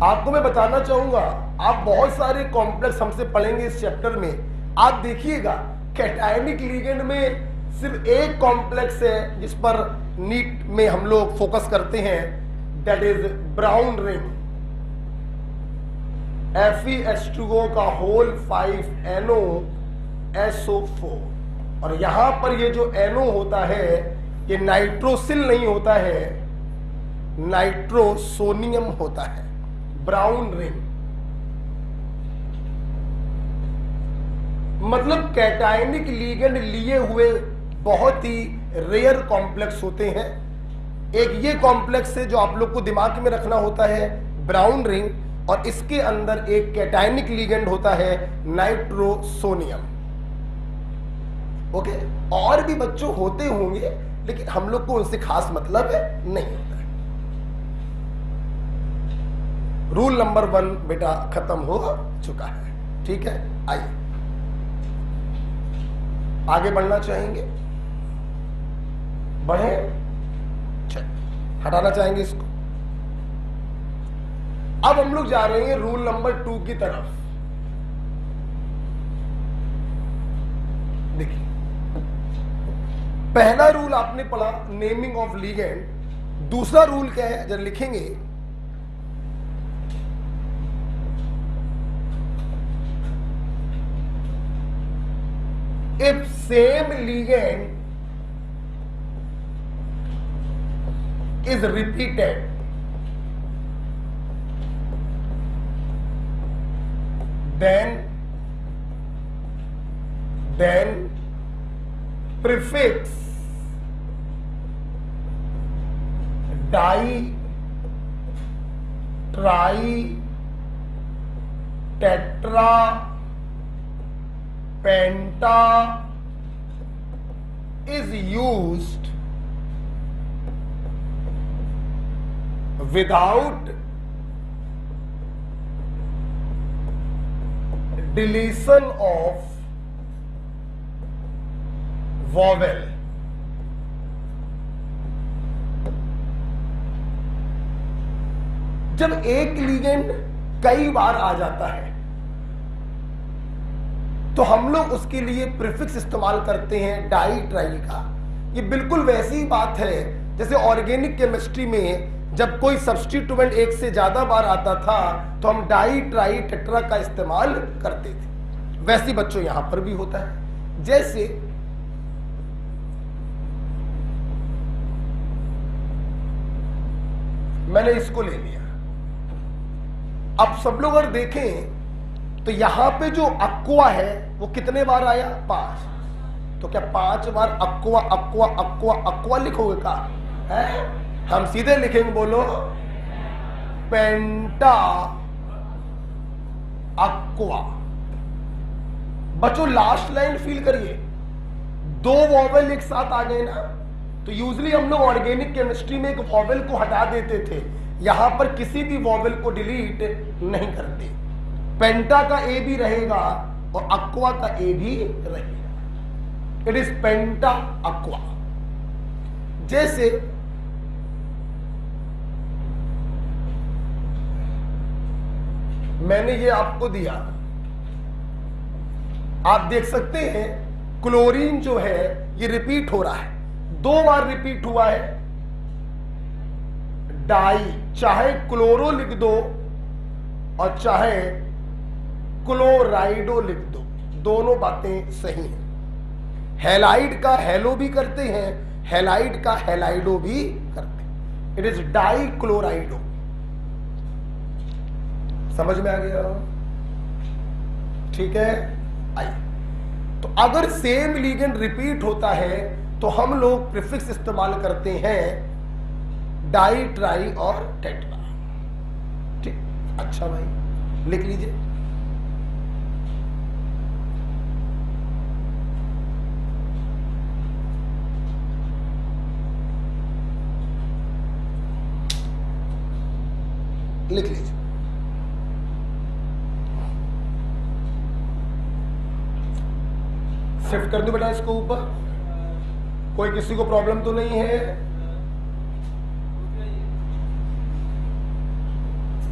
आपको मैं बताना चाहूंगा, आप बहुत सारे कॉम्प्लेक्स हमसे पढ़ेंगे इस चैप्टर में। आप देखिएगा कैटायनिक लिगेंड में सिर्फ एक कॉम्प्लेक्स है जिस पर नीट में हम लोग फोकस करते हैं, that is brown ring. FeH2O का होल 5NO SO4। और यहां पर ये जो NO होता है ये नाइट्रोसिल नहीं होता है, नाइट्रोसोनियम होता है, ब्राउन रिंग। मतलब कैटायनिक लिगेंड लिए हुए बहुत ही रेयर कॉम्प्लेक्स होते हैं। एक ये कॉम्प्लेक्स है जो आप लोग को दिमाग में रखना होता है, ब्राउन रिंग, और इसके अंदर एक कैटायनिक लिगेंड होता है नाइट्रोसोनियम। ओके, और भी बच्चों होते होंगे लेकिन हम लोग को उनसे खास मतलब नहीं होता है। रूल नंबर 1 बेटा खत्म हो चुका है। ठीक है, आइए आगे बढ़ना चाहेंगे, बढ़े, हटाना चाहेंगे इसको। अब हम लोग जा रहे हैं रूल नंबर 2 की तरफ। देखिए, पहला रूल आपने पढ़ा नेमिंग ऑफ लिगेंड। दूसरा रूल क्या है जब लिखेंगे, if same ligand is repeated then prefix di, tri, tetra, penta is used without deletion of vowel। जब एक लिगेंड कई बार आ जाता है तो हम लोग उसके लिए प्रीफिक्स इस्तेमाल करते हैं डाई, ट्राई का। ये बिल्कुल वैसी बात है जैसे ऑर्गेनिक केमिस्ट्री में जब कोई सब्स्टिट्यूएंट एक से ज्यादा बार आता था तो हम डाई ट्राई टेट्रा का इस्तेमाल करते थे। वैसे बच्चों यहां पर भी होता है। जैसे मैंने इसको ले लिया, अब सब लोग अगर देखें तो यहां पे जो अक्वा है वो कितने बार आया? 5। तो क्या 5 बार अक्वा अक्वा अक्वा अक्वा लिखोगे का है? हम सीधे लिखेंगे, बोलो पेंटा अक्वा। बच्चों लास्ट लाइन फील करिए, 2 वॉवेल एक साथ आ गए ना, तो यूजली हम लोग ऑर्गेनिक केमिस्ट्री में एक वॉवेल को हटा देते थे, यहां पर किसी भी वॉवेल को डिलीट नहीं करते। पेंटा का ए भी रहेगा और अक्वा का ए भी रहेगा। It is penta aqua. जैसे मैंने ये आपको दिया, आप देख सकते हैं क्लोरीन जो है ये रिपीट हो रहा है, 2 बार रिपीट हुआ है। डाई, चाहे क्लोरो लिख दो और चाहे क्लोराइडो लिख दो, दोनों बातें सही हैं। हैलाइड का हैलो भी करते हैं, हैलाइड का हैलाइडो भी करते हैं। It is die क्लोराइडो। समझ में आ गया? ठीक है, आइए। तो अगर सेम लिगेंड रिपीट होता है तो हम लोग प्रीफिक्स इस्तेमाल करते हैं डाई ट्राई और टेट्रा। ठीक, अच्छा भाई लिख लीजिए। लिख लीजिए। शिफ्ट कर दूं बेटा इसको ऊपर? कोई किसी को प्रॉब्लम तो नहीं है?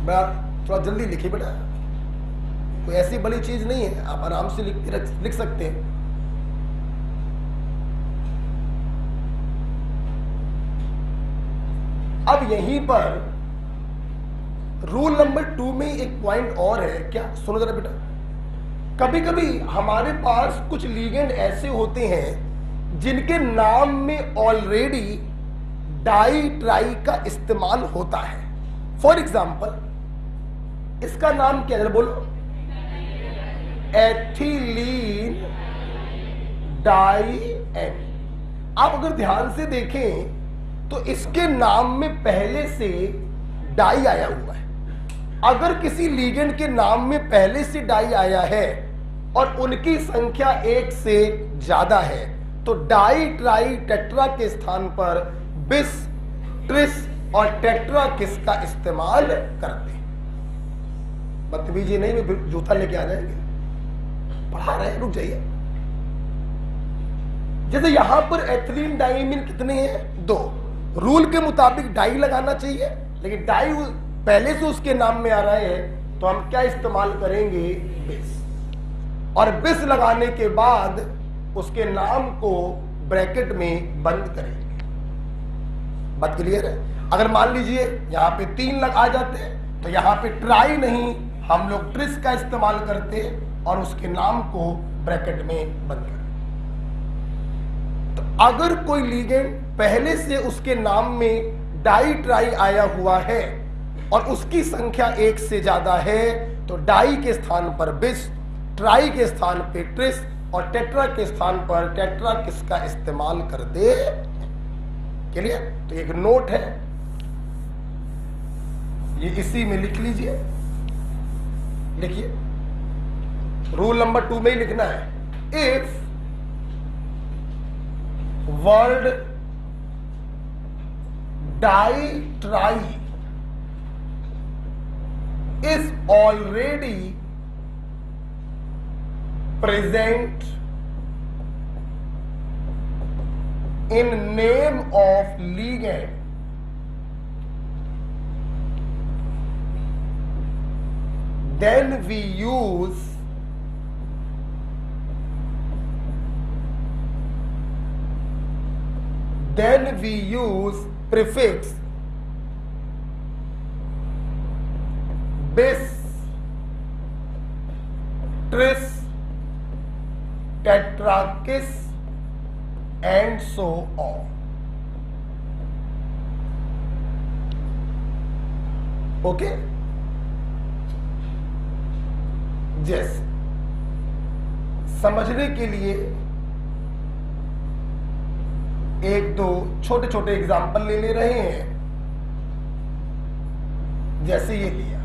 बेटा थोड़ा जल्दी लिखिए बेटा, कोई ऐसी बड़ी चीज नहीं है, आप आराम से लिख सकते हैं। अब यहीं पर रूल नंबर 2 में एक पॉइंट और है। क्या? सुनो जरा बेटा, कभी कभी हमारे पास कुछ लिगेंड ऐसे होते हैं जिनके नाम में ऑलरेडी डाई ट्राई का इस्तेमाल होता है। फॉर एग्जाम्पल इसका नाम क्या है? बोलो, एथिलीन डाई एन। आप अगर ध्यान से देखें तो इसके नाम में पहले से डाई आया हुआ है। अगर किसी लिगेंड के नाम में पहले से डाई आया है और उनकी संख्या 1 से ज्यादा है तो डाई ट्राई टेट्रा के स्थान पर बिस, ट्रिस और टेट्रा किस का इस्तेमाल करते हैं। बदतमीजी नहीं, मैं जूता लेके आ जाएंगे, पढ़ा रहे हैं, रुक जाइए। जैसे यहां पर एथिलीन डाइमीन कितने हैं? 2। रूल के मुताबिक डाई लगाना चाहिए, लेकिन डाई पहले से उसके नाम में आ रहा है तो हम क्या इस्तेमाल करेंगे? बिस। और बिस लगाने के बाद उसके नाम को ब्रैकेट में बंद करेंगे। बात क्लियर है? अगर मान लीजिए यहां पे 3 लग आ जाते हैं तो यहां पे ट्राई नहीं, हम लोग ट्रिस का इस्तेमाल करते और उसके नाम को ब्रैकेट में बंद करें। तो अगर कोई लिगेंड पहले से उसके नाम में डाई ट्राई आया हुआ है और उसकी संख्या 1 से ज्यादा है तो डाई के स्थान पर बिस, ट्राई के स्थान पे ट्रिस और टेट्रा के स्थान पर टेट्रा किस का इस्तेमाल कर दे। क्लियर? तो एक नोट है, ये इसी में लिख लीजिए। लिखिए, रूल नंबर 2 में ही लिखना है। If word di tri is already present in name of ligand, then we use prefix bis, tris, tetrakis and so on. Okay, जैसे समझने के लिए एक दो छोटे छोटे एग्जाम्पल ले रहे हैं। जैसे ये लिया,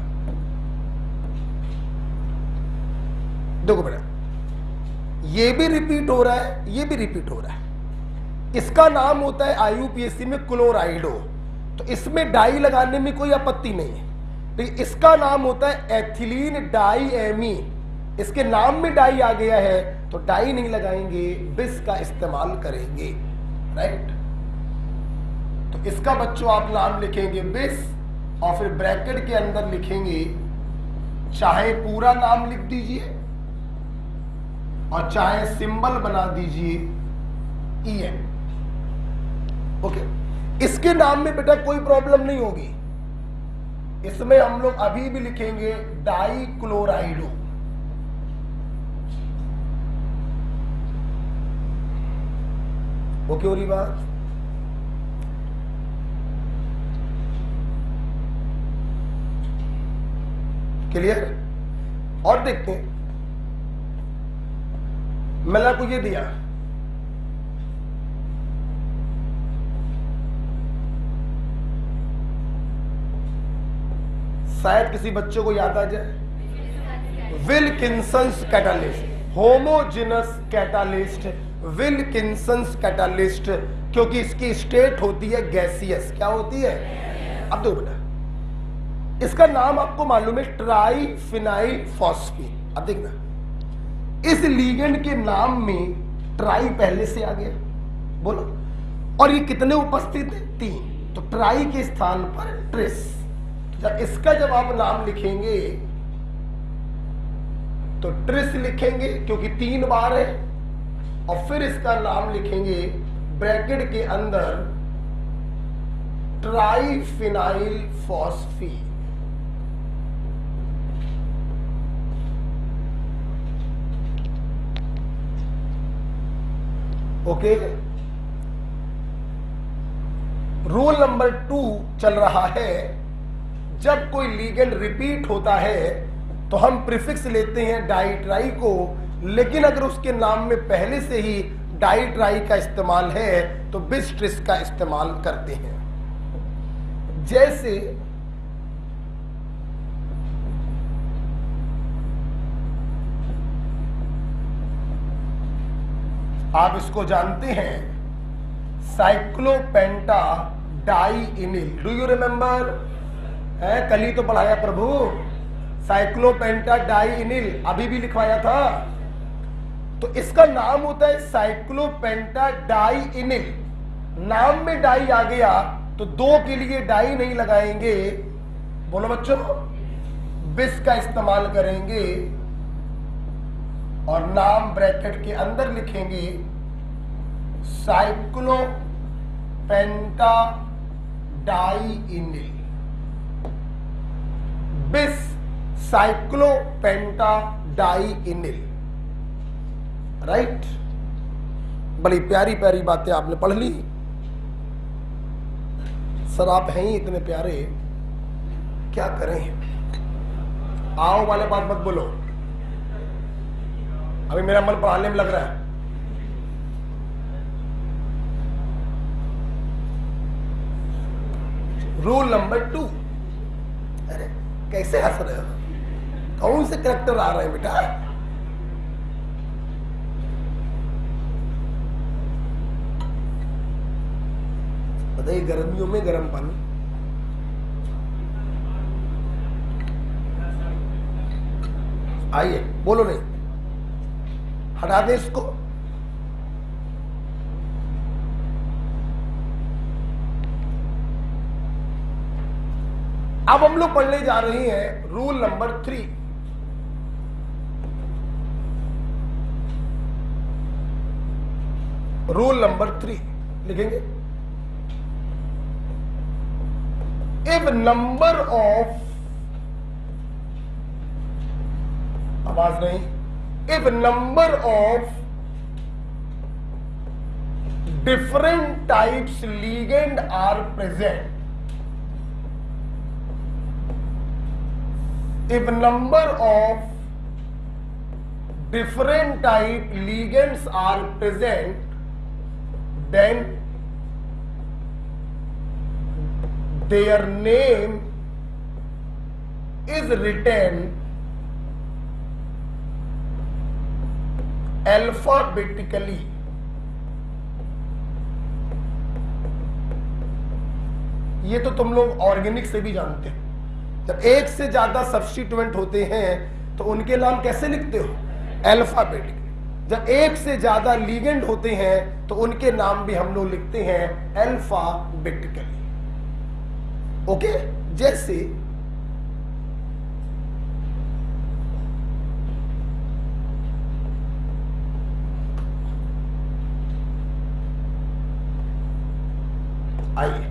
देखो बेटा, ये भी रिपीट हो रहा है, ये भी रिपीट हो रहा है। इसका नाम होता है आईयूपीएससी में क्लोराइडो, तो इसमें डाई लगाने में कोई आपत्ति नहीं है। तो इसका नाम होता है एथिलीन डाई एमीन, इसके नाम में डाई आ गया है तो डाई नहीं लगाएंगे, बिस का इस्तेमाल करेंगे, राइट। तो इसका बच्चों आप नाम लिखेंगे बिस और फिर ब्रैकेट के अंदर लिखेंगे, चाहे पूरा नाम लिख दीजिए और चाहे सिंबल बना दीजिए EN। ओके, इसके नाम में बेटा कोई प्रॉब्लम नहीं होगी, इसमें हम लोग अभी भी लिखेंगे डाई क्लोराइडो। ओके, हो रही बात? क्लियर? और देखते हैं, मैंने आपको ये दिया, शायद किसी बच्चों को याद आ जाए, विल्किंसंस कैटालिस्ट, होमोजेनस कैटालिस्ट, विल्किंसंस कैटालिस्ट, क्योंकि इसकी स्टेट होती है गैसियस। क्या होती है? अब देखो बेटा, इसका नाम आपको मालूम है ट्राईफिनाइल फॉस्फेट। अब देखना, इस लिगेंड के नाम में ट्राई पहले से आ गया, बोलो, और ये कितने उपस्थित है? 3, तो ट्राई के स्थान पर ट्रिस। इसका जब आप नाम लिखेंगे तो ट्रिस लिखेंगे क्योंकि 3 बार है, और फिर इसका नाम लिखेंगे ब्रैकेट के अंदर triphenyl phosphate. Okay, rule number 2 चल रहा है, जब कोई लीगेंड रिपीट होता है तो हम प्रीफिक्स लेते हैं डाई ट्राई को, लेकिन अगर उसके नाम में पहले से ही डाई ट्राई का इस्तेमाल है तो बिस ट्रिस का इस्तेमाल करते हैं। जैसे आप इसको जानते हैं, साइक्लोपेंटा डाइइनिल, डू यू रिमेंबर? कल ही तो पढ़ाया प्रभु, साइक्लोपेंटा डाइइनिल, अभी भी लिखवाया था। तो इसका नाम होता है साइक्लोपेंटा डाइइनिल। नाम में डाई आ गया तो 2 के लिए डाई नहीं लगाएंगे, बोलो बच्चों, बिस का इस्तेमाल करेंगे और नाम ब्रैकेट के अंदर लिखेंगे साइक्लोपेंटा डाइइनिल, बिस साइक्लोपेंटा डाइइनिल, राइट। बड़ी प्यारी प्यारी बातें आपने पढ़ ली सर, आप हैं ही इतने प्यारे, क्या करें। आओ वाले बात मत बोलो, अभी मेरा मन पढ़ाने में लग रहा है। रूल नंबर 2, अरे कैसे हंस रहे हो, कौन से कैरेक्टर आ रहे हैं बेटा? बताइए, गर्मियों में गर्म पानी, आइए बोलो, नहीं हटा दे इसको। अब हम लोग पढ़ने जा रहे हैं रूल नंबर 3। रूल नंबर 3 लिखेंगे, इफ नंबर ऑफ, आवाज नहीं, if number of different types ligand are present, if number of different type ligands are present, then their name is written alphabetically. ये तो तुम लोग ऑर्गेनिक से भी जानते हो, जब एक से ज्यादा सब्स्टिट्यूएंट होते हैं तो उनके नाम कैसे लिखते हो? अल्फाबेटिकली। जब एक से ज्यादा लीगेंड होते हैं तो उनके नाम भी हम लोग लिखते हैं अल्फाबेटिकली। ओके, जैसे आइए,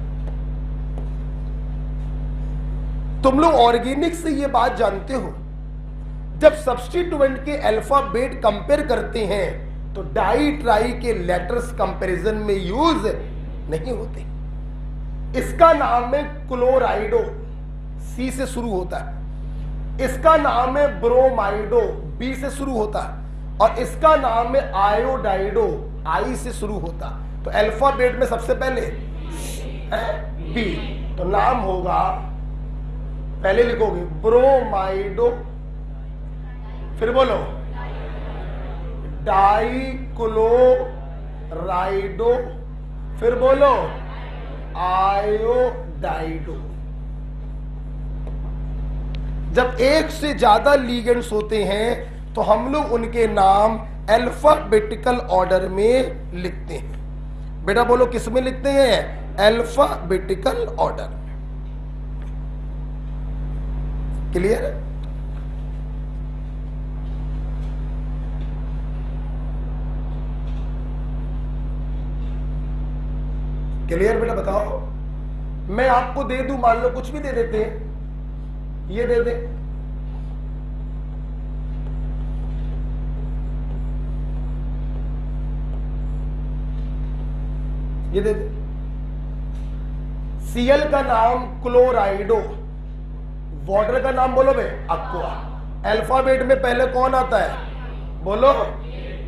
तुम लोग ऑर्गेनिक से ये बात जानते हो, जब सब्स्टिट्यूएंट के अल्फाबेट कंपेयर करते हैं तो डाई ट्राई के लेटर्स कंपैरिजन में यूज नहीं होते। इसका नाम है क्लोराइडो, सी से शुरू होता है। इसका नाम है ब्रोमाइडो, बी से शुरू होता है। और इसका नाम है आयोडाइडो, आई से शुरू होता। तो अल्फाबेट में सबसे पहले बी, तो नाम होगा, पहले लिखोगे ब्रोमाइडो, फिर बोलो डाइक्लोराइडो, फिर बोलो आयोडाइडो। जब एक से ज्यादा लीगेंड्स होते हैं तो हम लोग उनके नाम अल्फाबेटिकल ऑर्डर में लिखते हैं। बेटा बोलो किस में लिखते हैं? अल्फाबेटिकल ऑर्डर में। क्लियर? क्लियर बेटा बताओ। मैं आपको दे दूं, मान लो कुछ भी दे देते हैं, ये दे दे, ये दे दे। Cl का नाम क्लोराइडो, वाटर का नाम बोलो बे अक्वा। अल्फाबेट में पहले कौन आता है? बोलो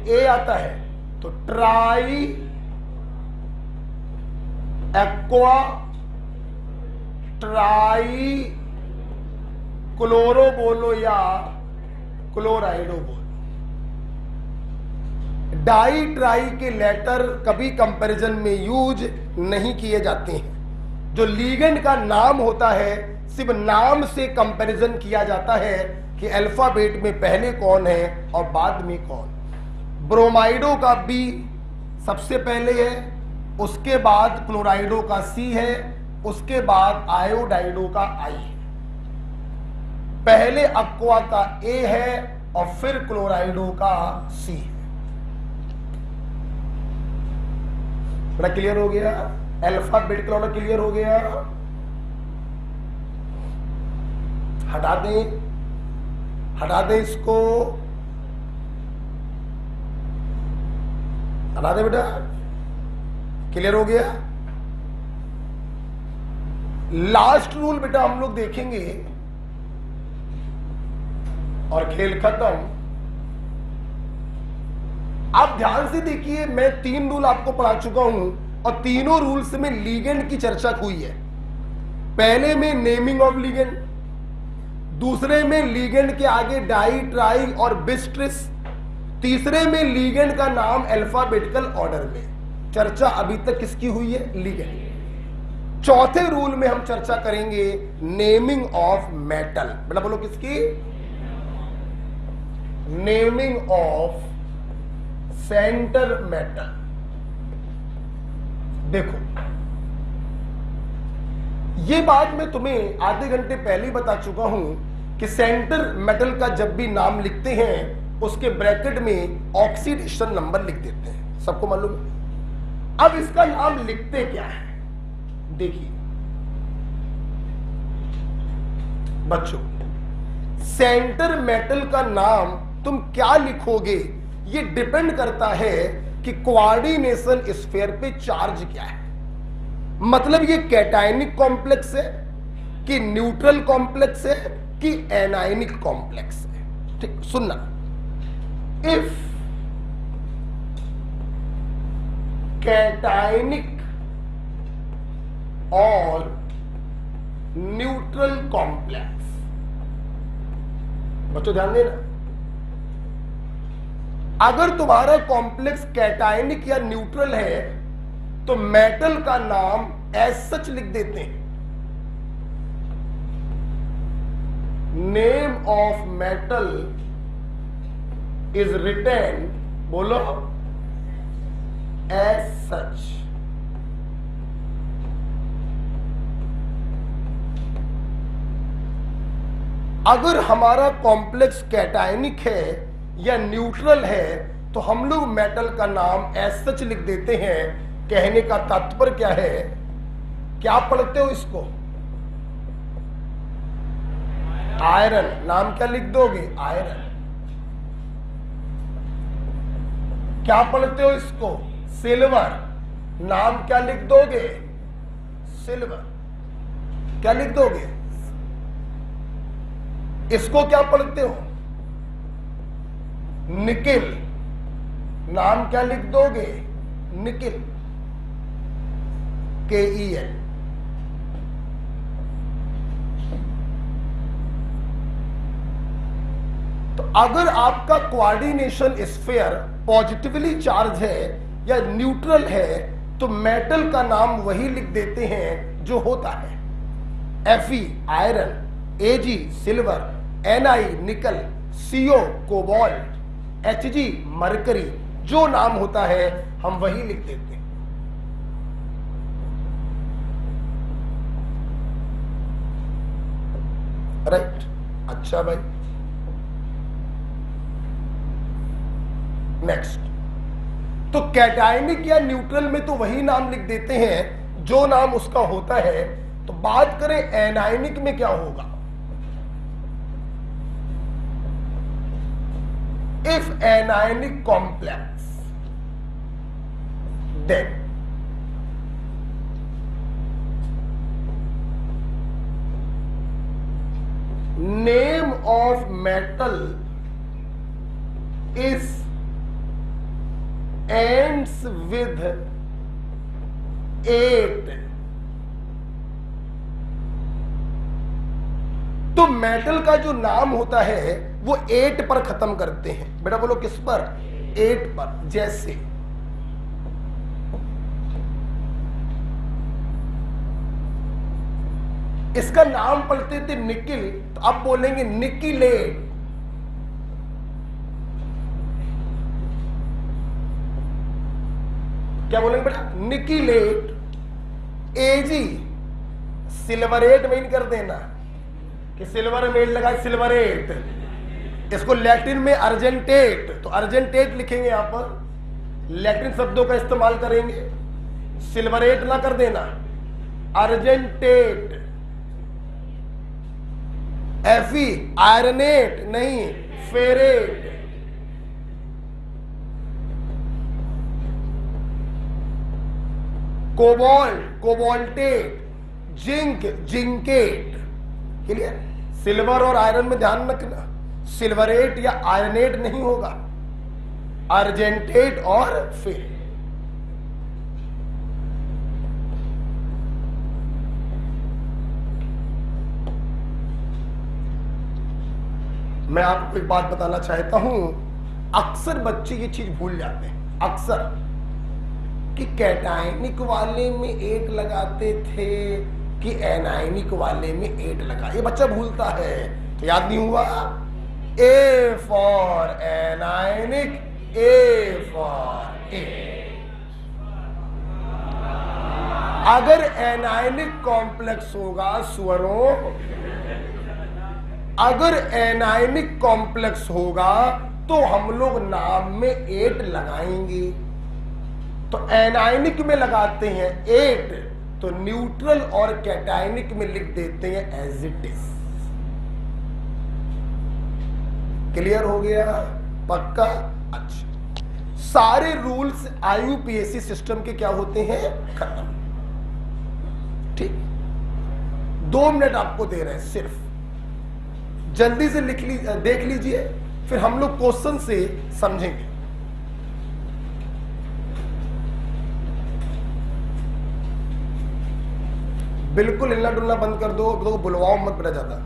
ए आता है। तो ट्राई एक्वा, ट्राई क्लोरो बोलो या क्लोराइडो बोलो। डाई ट्राई के लेटर कभी कंपैरिजन में यूज नहीं किए जाते हैं। जो लीगेंड का नाम होता है सिर्फ नाम से कंपैरिजन किया जाता है कि अल्फाबेट में पहले कौन है और बाद में कौन। ब्रोमाइडो का बी सबसे पहले है, उसके बाद क्लोराइडो का सी है, उसके बाद आयोडाइडो का आई है। पहले अक्वा का ए है और फिर क्लोराइडो का सी है। बड़ा क्लियर हो गया? अल्फाबेटिकल ऑर्डर क्लियर हो गया? हटा दें, हटा दें इसको, हटा दें बेटा। क्लियर हो गया? लास्ट रूल बेटा हम लोग देखेंगे और खेल खत्म। आप ध्यान से देखिए, मैं 3 रूल आपको पढ़ा चुका हूं और तीनों रूल्स में लीगेंड की चर्चा हुई है। पहले में नेमिंग ऑफ लीगेंड, दूसरे में लीगेंड के आगे डाई ट्राई और बिस्ट्रिस, तीसरे में लीगेंड का नाम अल्फाबेटिकल ऑर्डर में। चर्चा अभी तक किसकी हुई है? लीगेंड। चौथे रूल में हम चर्चा करेंगे नेमिंग ऑफ मेटल। बेटा बोलो किसकी? Naming of centre metal. देखो ये बात मैं तुम्हें आधे घंटे पहले ही बता चुका हूं कि सेंटर मेटल का जब भी नाम लिखते हैं उसके ब्रैकेट में ऑक्सीडेशन नंबर लिख देते हैं, सबको मालूम है। अब इसका नाम लिखते क्या है? देखिए बच्चों, सेंटर मेटल का नाम तुम क्या लिखोगे ये डिपेंड करता है कि कोऑर्डिनेशन स्फीयर पे चार्ज क्या है। मतलब ये कैटायनिक कॉम्प्लेक्स है कि न्यूट्रल कॉम्प्लेक्स है कि एनायनिक कॉम्प्लेक्स है। ठीक, सुनना, इफ कैटायनिक और न्यूट्रल कॉम्प्लेक्स, बच्चों ध्यान देना, अगर तुम्हारा कॉम्प्लेक्स कैटायनिक या न्यूट्रल है तो मेटल का नाम एज सच लिख देते हैं। Name of metal is written, बोलो, एज सच। अगर हमारा कॉम्प्लेक्स कैटायनिक है या न्यूट्रल है तो हम लोग मेटल का नाम एज सच लिख देते हैं। कहने का तात्पर्य क्या है? क्या पढ़ते हो इसको? आयरन, नाम क्या लिख दोगे? आयरन। क्या पढ़ते हो इसको? सिल्वर, नाम क्या लिख दोगे? सिल्वर। क्या लिख दोगे? इसको क्या पढ़ते हो? निकिल, नाम क्या लिख दोगे? Nickel, KEL। तो अगर आपका कोऑर्डिनेशन स्फीयर पॉजिटिवली चार्ज है या न्यूट्रल है तो मेटल का नाम वही लिख देते हैं जो होता है। Fe iron, Ag silver, Ni निकल, Co कोबाल्ट, Hg मरकरी, जो नाम होता है हम वही लिख देते हैं। राइट, अच्छा भाई। नेक्स्ट, तो कैटायनिक या न्यूट्रल में तो वही नाम लिख देते हैं जो नाम उसका होता है। तो बात करें एनायनिक में क्या होगा? If anionic complex, then name of metal is ends with 8, तो मेटल का जो नाम होता है वो 8 पर खत्म करते हैं। बेटा बोलो किस पर? 8 पर। जैसे इसका नाम पढ़ते थे निकिल, तो अब बोलेंगे निकिलेट। क्या बोलेंगे बेटा? निकिलेट। एजी सिल्वरेट में कर देना कि सिल्वर मेल लगा, सिल्वरेट। इसको लैटिन में अर्जेंटेट, तो अर्जेंटेट लिखेंगे यहां पर, लैटिन शब्दों का इस्तेमाल करेंगे। सिल्वरेट ना कर देना, अर्जेंटेट। Fe आयरनेट नहीं, ferrate. Cobalt cobaltate, zinc zincate. Clear? Silver और आयरन में ध्यान रखना, सिल्वरेट या आयरनेट नहीं होगा, अर्जेंटेट और फेरेट। मैं आपको एक बात बताना चाहता हूं, अक्सर बच्चे ये चीज भूल जाते हैं, अक्सर, कि कैटायनिक वाले में 8 लगाते थे कि एनायनिक वाले में 8 लगा। ये बच्चा भूलता है, तो याद नहीं हुआ? A for anionic, A for A। अगर एनायनिक कॉम्प्लेक्स होगा स्वरों, अगर एनायनिक कॉम्प्लेक्स होगा तो हम लोग नाम में 8 लगाएंगे। तो एनायनिक में लगाते हैं 8, तो न्यूट्रल और कैटायनिक में लिख देते हैं एज इट इज। क्लियर हो गया? पक्का? अच्छा, सारे रूल्स आईयूपीएसी सिस्टम के क्या होते हैं? खत्म। ठीक, 2 मिनट आपको दे रहे हैं सिर्फ, जल्दी से देख लीजिए, फिर हम लोग क्वेश्चन से समझेंगे। बिल्कुल हिलना डुलना बंद कर दो, तो बुलवाओ मत बेटा ज्यादा।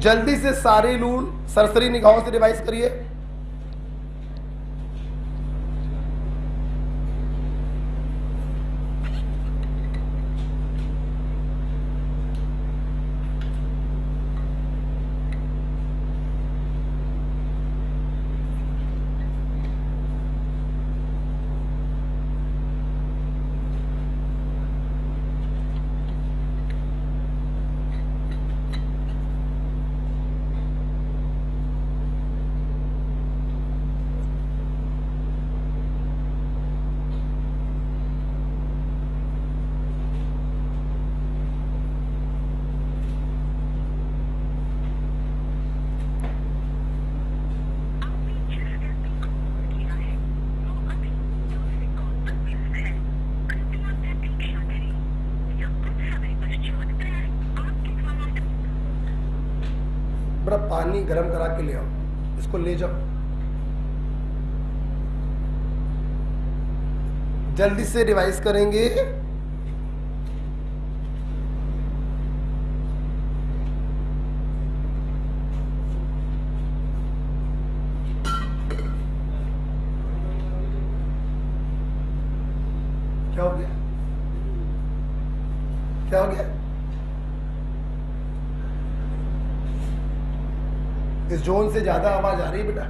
जल्दी से सारे रूल सरसरी निगाहों से रिवाइज करिए। बड़ा पानी गर्म करा के ले आओ, इसको ले जाओ, जल्दी से रिवाइज करेंगे। क्या हो गया? क्या हो गया? इस जोन से ज्यादा आवाज आ रही है बेटा?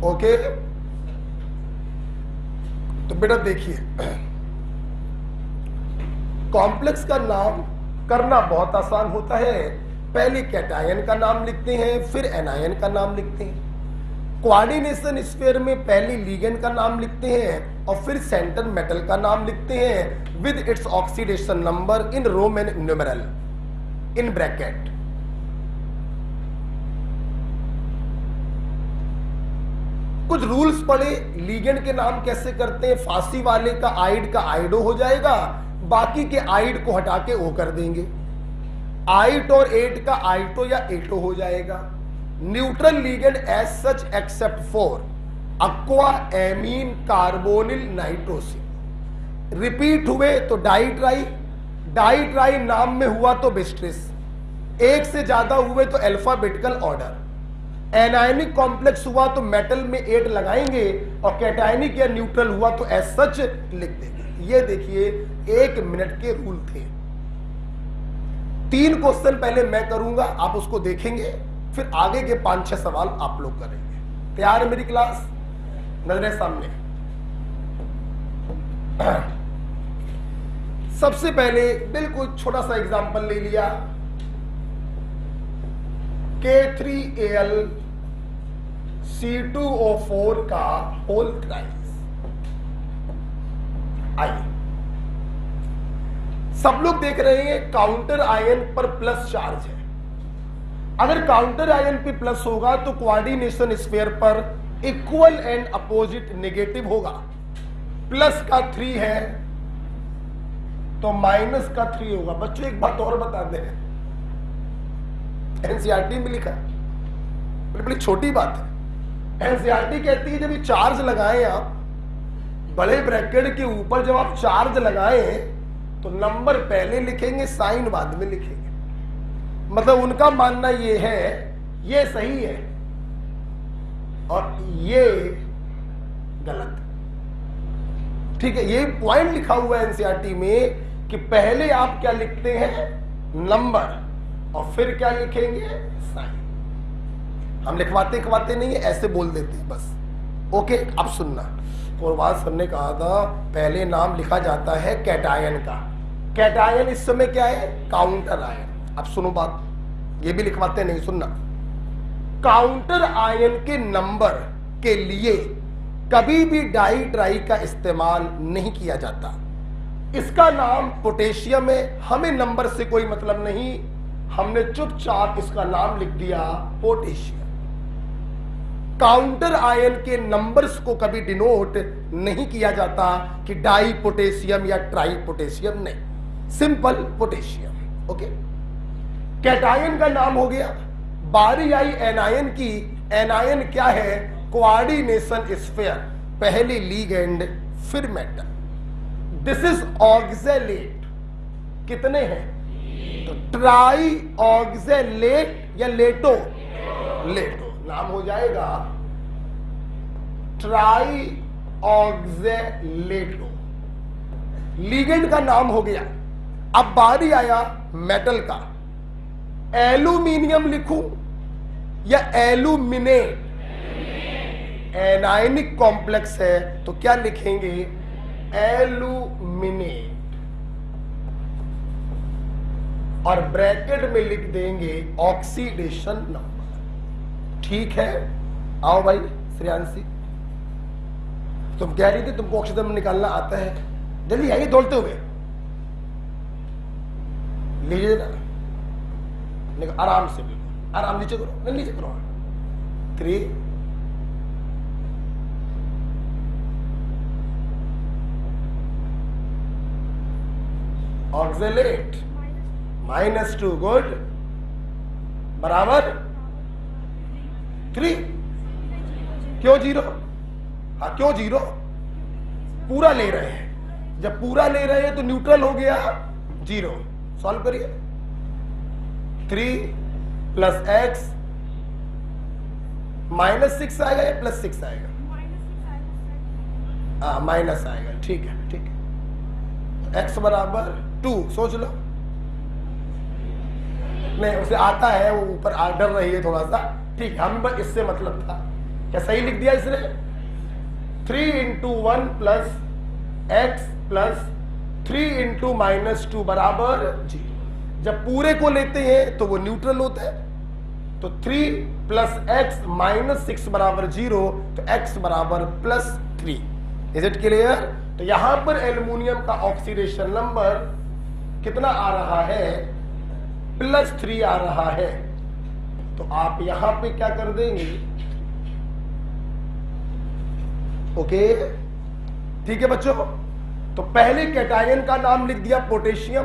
ओके, तो बेटा देखिए, कॉम्प्लेक्स का नाम करना बहुत आसान होता है। पहले कैटायन का नाम लिखते हैं, फिर एनायन का नाम लिखते हैं। कोऑर्डिनेशन स्फीयर में पहले लिगेंड का नाम लिखते हैं और फिर सेंटर मेटल का नाम लिखते हैं with its oxidation number in Roman numeral in bracket. कुछ रूल्स पढ़े, लिगेंड के नाम कैसे करते हैं। फांसी वाले का आइड का आइडो हो जाएगा, बाकी के आइड को हटा के ओ कर देंगे। आइट और एट का आइटो या एटो हो जाएगा। Neutral ligand as such except for aqua ammine carbonyl nitrosyl. Repeat हुए तो डाइट्राई, डाइट्राई नाम में हुआ तो बिस्ट्रिस, एक से ज्यादा हुए तो अल्फाबेटिकल ऑर्डर। एनायनिक कॉम्प्लेक्स हुआ तो मेटल में 8 लगाएंगे और कैटायनिक या न्यूट्रल हुआ तो एज सच लिख देंगे। ये देखिए 1 मिनट के रूल थे। 3 क्वेश्चन पहले मैं करूंगा, आप उसको देखेंगे, फिर आगे के 5-6 सवाल आप लोग करेंगे। तैयार है मेरी क्लास? नजरें सामने। सबसे पहले बिल्कुल छोटा सा एग्जांपल ले लिया, K3Al C2O4 का होल ट्राइस। आइए, सब लोग देख रहे हैं काउंटर आयन पर प्लस चार्ज है। अगर काउंटर आयन पे प्लस होगा तो कोऑर्डिनेशन स्फीयर पर इक्वल एंड अपोजिट नेगेटिव होगा। प्लस का 3 है तो माइनस का 3 होगा। बच्चों एक बात और बता दें, एनसीईआरटी में लिखा, बड़ी छोटी बात है। एनसीईआरटी कहती है जब ये चार्ज लगाएं आप बड़े ब्रैकेट के ऊपर, जब आप चार्ज लगाएं तो नंबर पहले लिखेंगे, साइन बाद में लिखेंगे। मतलब उनका मानना ये है ये सही है और ये गलत। ठीक है, ये पॉइंट लिखा हुआ है एनसीईआरटी में कि पहले आप क्या लिखते हैं, नंबर, और फिर क्या लिखेंगे, साइन। हम लिखवाते नहीं है, ऐसे बोल देते हैं बस। ओके, अब सुनना, कुरबान सर ने कहा था पहले नाम लिखा जाता है कैटायन का। कैटायन इस समय क्या है, काउंटर आयन। अब सुनो बात, ये भी लिखवाते नहीं, सुनना। काउंटर आयन के नंबर के लिए कभी भी डाई ट्राई का इस्तेमाल नहीं किया जाता। इसका नाम पोटेशियम है, हमें नंबर से कोई मतलब नहीं, हमने चुपचाप इसका नाम लिख दिया पोटेशियम। काउंटर आयन के नंबर्स को कभी डिनोट नहीं किया जाता कि डाई पोटेशियम या ट्राई पोटेशियम, नहीं, सिंपल पोटेशियम। ओके, कैटायन का नाम हो गया। बारी आई एनायन की। एनायन क्या है, कोऑर्डिनेशन स्फीयर, पहले लिगेंड फिर मेटल। This is oxalate. कितने हैं, तो ट्राई ऑक्सैलेट या लेटो, लेटो नाम हो जाएगा ट्राई ऑक्सैलेटो। लिगेंड का नाम हो गया। अब बारी आया मेटल का। एल्यूमिनियम लिखूं या एल्यूमिनेट? एनायनिक कॉम्प्लेक्स है तो क्या लिखेंगे, एल्यूमिनेट, और ब्रैकेट में लिख देंगे ऑक्सीडेशन नंबर। ठीक है, आओ भाई श्रेयांशी, तुम कह रही थी तुमको ऑक्सीजन निकालना आता है, जल्दी आइए दौड़ते हुए, लीजिए ना, आराम से, बिल्कुल आराम, नीचे करो, नहीं नीचे करो। 3 ऑक्सैलेट -2 गुड, बराबर 3। क्यों 0? हाँ, क्यों 0? पूरा ले रहे हैं, जब पूरा ले रहे हैं तो न्यूट्रल हो गया 0। सॉल्व करिए। 3 + x -6 आएगा या +6 आएगा? हाँ, माइनस आएगा। ठीक है, ठीक है। x बराबर 2, सोच लो। नहीं, उसे आता है, वो ऊपर डर रही है थोड़ा सा। ठीक है, हम बस इससे मतलब था, क्या सही लिख दिया इसने? 3 × 1 + x + 3 × -2 बराबर 0। जब पूरे को लेते हैं तो वो न्यूट्रल होता है, तो 3 + x -6 बराबर 0, तो x बराबर +3। Is it clear? तो यहां पर एल्युमिनियम का ऑक्सीडेशन नंबर कितना आ रहा है, +3 आ रहा है। तो आप यहां पे क्या कर देंगे, ओके, ठीक है बच्चों। तो पहले कैटायन का नाम लिख दिया पोटेशियम,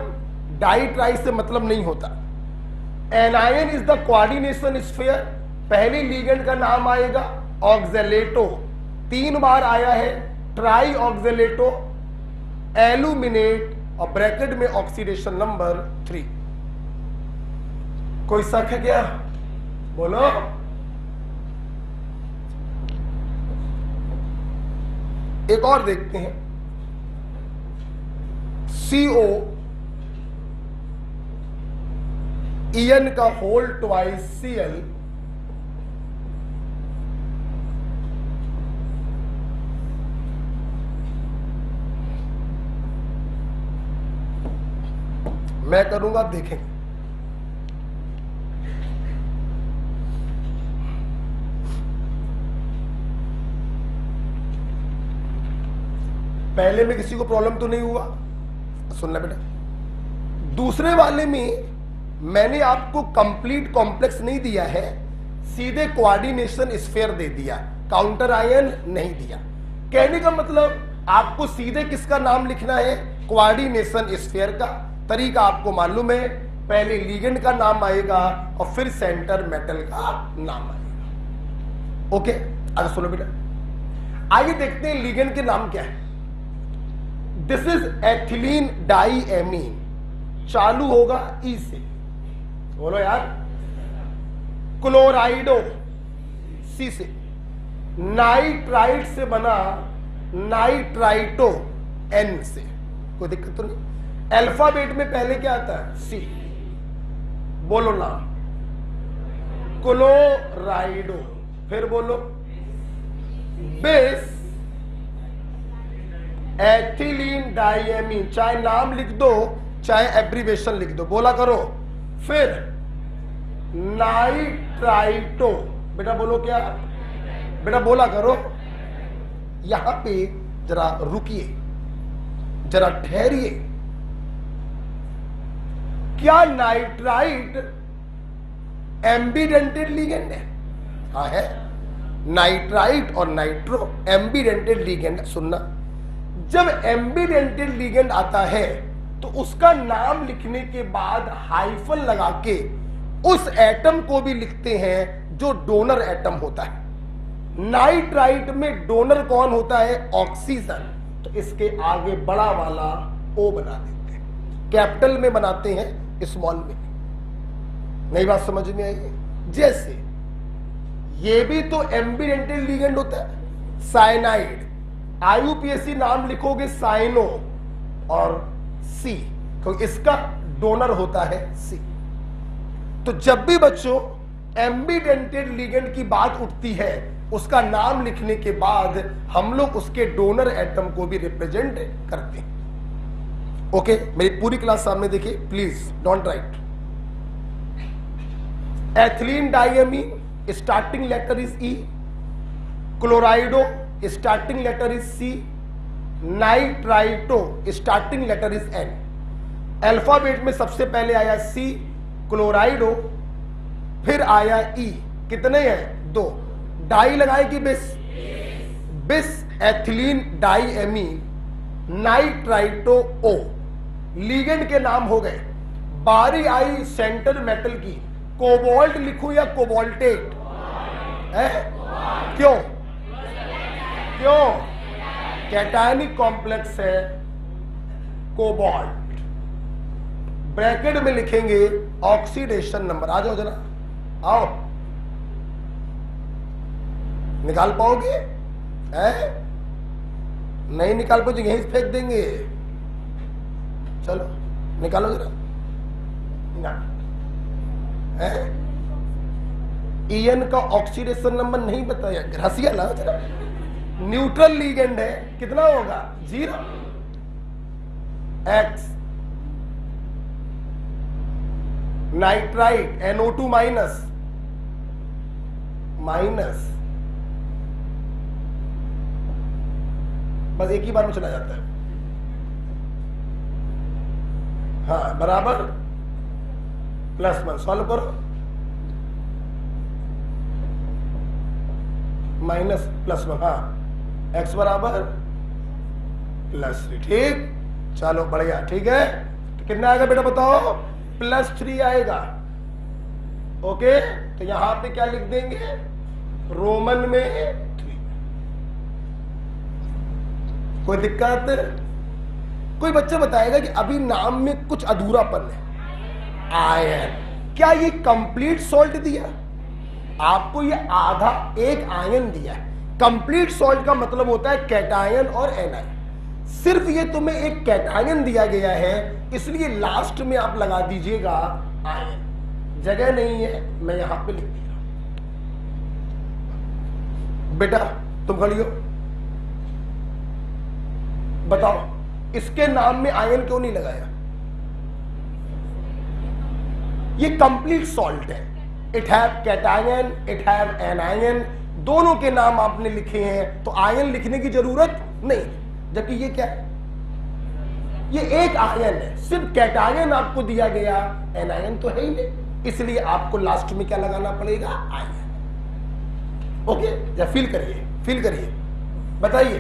डाई ट्राई से मतलब नहीं होता। Anion is the coordination sphere, पहले लिगेंड का नाम आएगा ऑक्सैलेटो, 3 बार आया है, ट्राई ऑक्सैलेटो, एल्यूमिनेट, और ब्रैकेट में ऑक्सीडेशन नंबर 3। कोई शक है क्या? बोलो। एक और देखते हैं, CO EN का होल ट्वाइस Cl मैं करूंगा, आप देखेंगे। पहले में किसी को प्रॉब्लम तो नहीं हुआ, सुनना बेटा। दूसरे वाले में मैंने आपको कंप्लीट कॉम्प्लेक्स नहीं दिया है, सीधे कोऑर्डिनेशन स्फीयर दे दिया, काउंटर आयन नहीं दिया। कहने का मतलब आपको सीधे किसका नाम लिखना है, कोऑर्डिनेशन स्फीयर का। तरीका आपको मालूम है, पहले लिगेंड का नाम आएगा और फिर सेंटर मेटल का नाम आएगा। ओके, अच्छा सुनो बेटा, आइए देखते हैं लिगेंड के नाम क्या है। दिस इज एथिलीन डाईएमीन, चालू होगा ई से, बोलो यार। क्लोराइडो सी से, नाइट्राइट से बना नाइट्राइटो एन से, कोई दिक्कत तो नहीं। अल्फाबेट में पहले क्या आता है, सी, बोलो ना, क्लोराइडो, फिर बोलो बेस एथिलीन डाईएमीन, चाहे नाम लिख दो चाहे एब्रीवेशन लिख दो, बोला करो। फिर नाइट्राइटो, बेटा बोलो क्या, बेटा बोला करो। यहां पे जरा रुकिए, जरा ठहरिए। क्या नाइट्राइट एम्बिडेंटेड लिगेंड है? हाँ है, नाइट्राइट और नाइट्रो एम्बिडेंटेड लिगेंड। सुनना, जब एम्बिडेंटेड लिगेंड आता है तो उसका नाम लिखने के बाद हाइफन लगा के उस एटम को भी लिखते हैं जो डोनर एटम होता है। नाइट्राइट में डोनर कौन होता है, ऑक्सीजन, तो इसके आगे बड़ा वाला ओ बना देते हैं, कैपिटल में बनाते हैं, स्मॉल में। नई बात समझ में आई? जैसे ये भी तो एम्बिडेंटेड लिगेंड होता है, साइनाइड, आईयूपीएसी नाम लिखोगे साइनो और सी, क्योंकि इसका डोनर होता है सी। तो जब भी बच्चों एम्बिडेंटेड लिगेंड की बात उठती है, उसका नाम लिखने के बाद हम लोग उसके डोनर एटम को भी रिप्रेजेंट करते हैं। ओके, मेरी पूरी क्लास सामने देखिए please, don't write. Ethylene diamine starting letter is E, chlorido starting letter is C, nitrito starting letter is N. Alphabet में सबसे पहले आया सी, क्लोराइडो, फिर आया ई, कितने हैं, दो। डाई लगाए कि बिस, बिस एथिलीन डाईएमीन नाइट्राइटो ओ, लिगेंड के नाम हो गए। बारी आई सेंटर मेटल की, कोबाल्ट लिखूं या कोबाल्टेट है? क्यों क्यों? कैटायनिक कॉम्प्लेक्स है कोबाल्ट, ब्रैकेट में लिखेंगे ऑक्सीडेशन नंबर। आ जाओ जरा, आओ, निकाल पाओगे? है? नहीं निकाल पाओगे यहीं फेंक देंगे। चलो निकालो जरा ना। ईएन का ऑक्सीडेशन नंबर नहीं बताया, घसिया ना जरा। न्यूट्रल लिगेंड है, कितना होगा, 0। X nitrite NO2 minus, minus, बस एक ही बार में चला जाता है। हाँ बराबर, +1 सॉल्व करो, -+1, हाँ x बराबर +3, ठीक। चलो बढ़िया, ठीक है। तो कितना आएगा बेटा बताओ, +3 आएगा। ओके, तो यहां पे क्या लिख देंगे, रोमन में 3। कोई दिक्कत? कोई बच्चा बताएगा कि अभी नाम में कुछ अधूरापन है। आयन, क्या ये कंप्लीट सॉल्ट दिया आपको? ये आधा एक आयन दिया है। कंप्लीट सॉल्ट का मतलब होता है कैटायन और एनायन। सिर्फ ये तुम्हें एक कैटायन दिया गया है, इसलिए लास्ट में आप लगा दीजिएगा आयन। जगह नहीं है, मैं यहां पे लिख दिया। बेटा तुम खड़ी हो, बताओ इसके नाम में आयन क्यों नहीं लगाया? ये कंप्लीट सॉल्ट है। It have cation, it have anion, दोनों के नाम आपने लिखे हैं, तो आयन लिखने की जरूरत नहीं। जबकि ये क्या है, ये एक आयन है, सिर्फ कैटायन आपको दिया गया, एनायन तो है ही नहीं, इसलिए आपको लास्ट में क्या लगाना पड़ेगा, आयन। ओके, या फील करिए, फील करिए, बताइए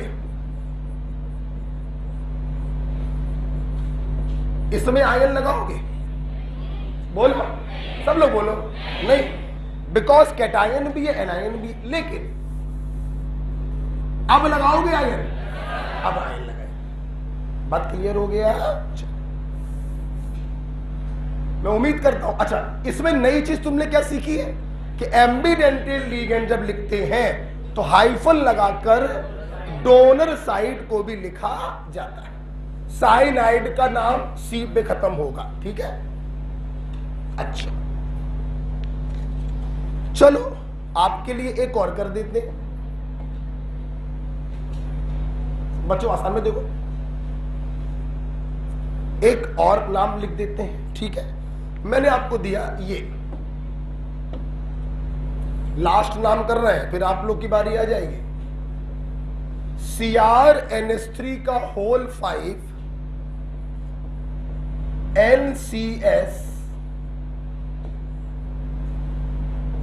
इसमें आयन लगाओगे? बोलो, सब लोग बोलो। नहीं, बिकॉज कैटायन भी है, एनायन भी, लेकिन अब लगाओगे आयन, अब आयन लगाए। बात क्लियर हो गया? मैं उम्मीद करता हूं। अच्छा, इसमें नई चीज तुमने क्या सीखी है कि एम्बिडेंटेड लिगेंड जब लिखते हैं तो हाइफन लगाकर डोनर साइड को भी लिखा जाता है। साइनाइड का नाम सी पे खत्म होगा, ठीक है? अच्छा, चलो आपके लिए एक और कर देते हैं। बच्चों आसान में देखो, एक और नाम लिख देते हैं, ठीक है? मैंने आपको दिया ये, लास्ट नाम कर रहे हैं, फिर आप लोग की बारी आ जाएगी। CrNH3 का होल 5 NCS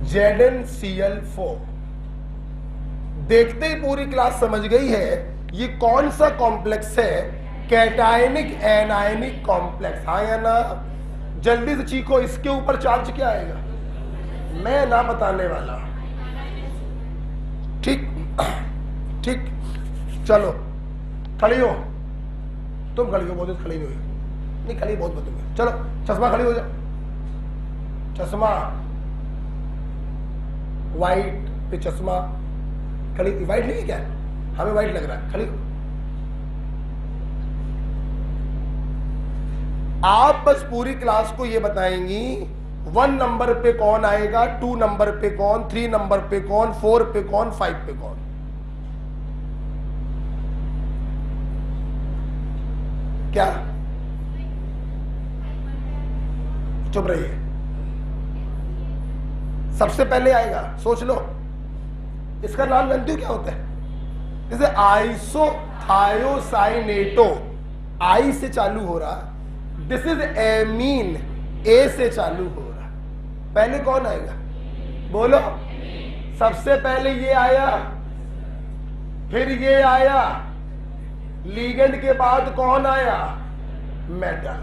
ZnCl4। देखते ही पूरी क्लास समझ गई है ये कौन सा कॉम्प्लेक्स है, कैटायनिक एनायनिक कॉम्प्लेक्स, हाँ या ना? जल्दी से चीखो, इसके ऊपर चार्ज क्या आएगा? मैं ना बताने वाला, ठीक ठीक। चलो खड़ी हो, तुम खड़ी हो, बहुत खड़ी नहीं हुई, नहीं खड़ी बहुत बदूंगे। चलो चश्मा खड़ी हो जाओ, चश्मा वाइट पे चश्मा, खड़ी। वाइट नहीं है क्या? हमें वाइट लग रहा है, खड़ी हो। आप बस पूरी क्लास को ये बताएंगी 1 नंबर पे कौन आएगा, 2 नंबर पे कौन, 3 नंबर पे कौन, 4 पे कौन, 5 पे कौन। क्या? चुप रहिए, सबसे पहले आएगा, सोच लो। इसका नाम जानते हो क्या होता है? जैसे आइसोथायोसाइनेटो, आई से चालू हो रहा, दिस इज एमीन, ए से चालू हो रहा। पहले कौन आएगा? बोलो। सबसे पहले ये आया, फिर ये आया, लीगेंड के बाद कौन आया? मेटल।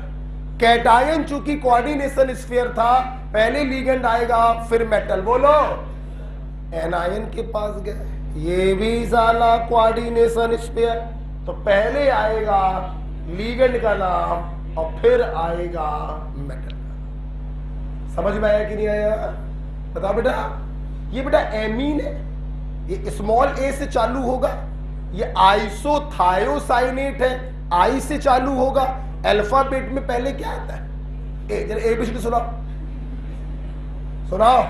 कैटायन चूंकि कोऑर्डिनेशन स्फीयर था, पहले लीगेंड आएगा फिर मेटल। बोलो। एनायन के पास गए, ये भी साला कोऑर्डिनेशन स्फीयर, तो पहले आएगा लीगेंड का नाम और फिर आएगा मेटल। समझ में आया कि नहीं आया? बताओ बेटा। ये बेटा एमीन है, ये स्मॉल ए से चालू होगा, ये आइसोथायोसाइनेट है, आई से चालू होगा। अल्फाबेट में पहले क्या आता है? ए। जरा एबीसीडी सुनाओ, सुनाओ।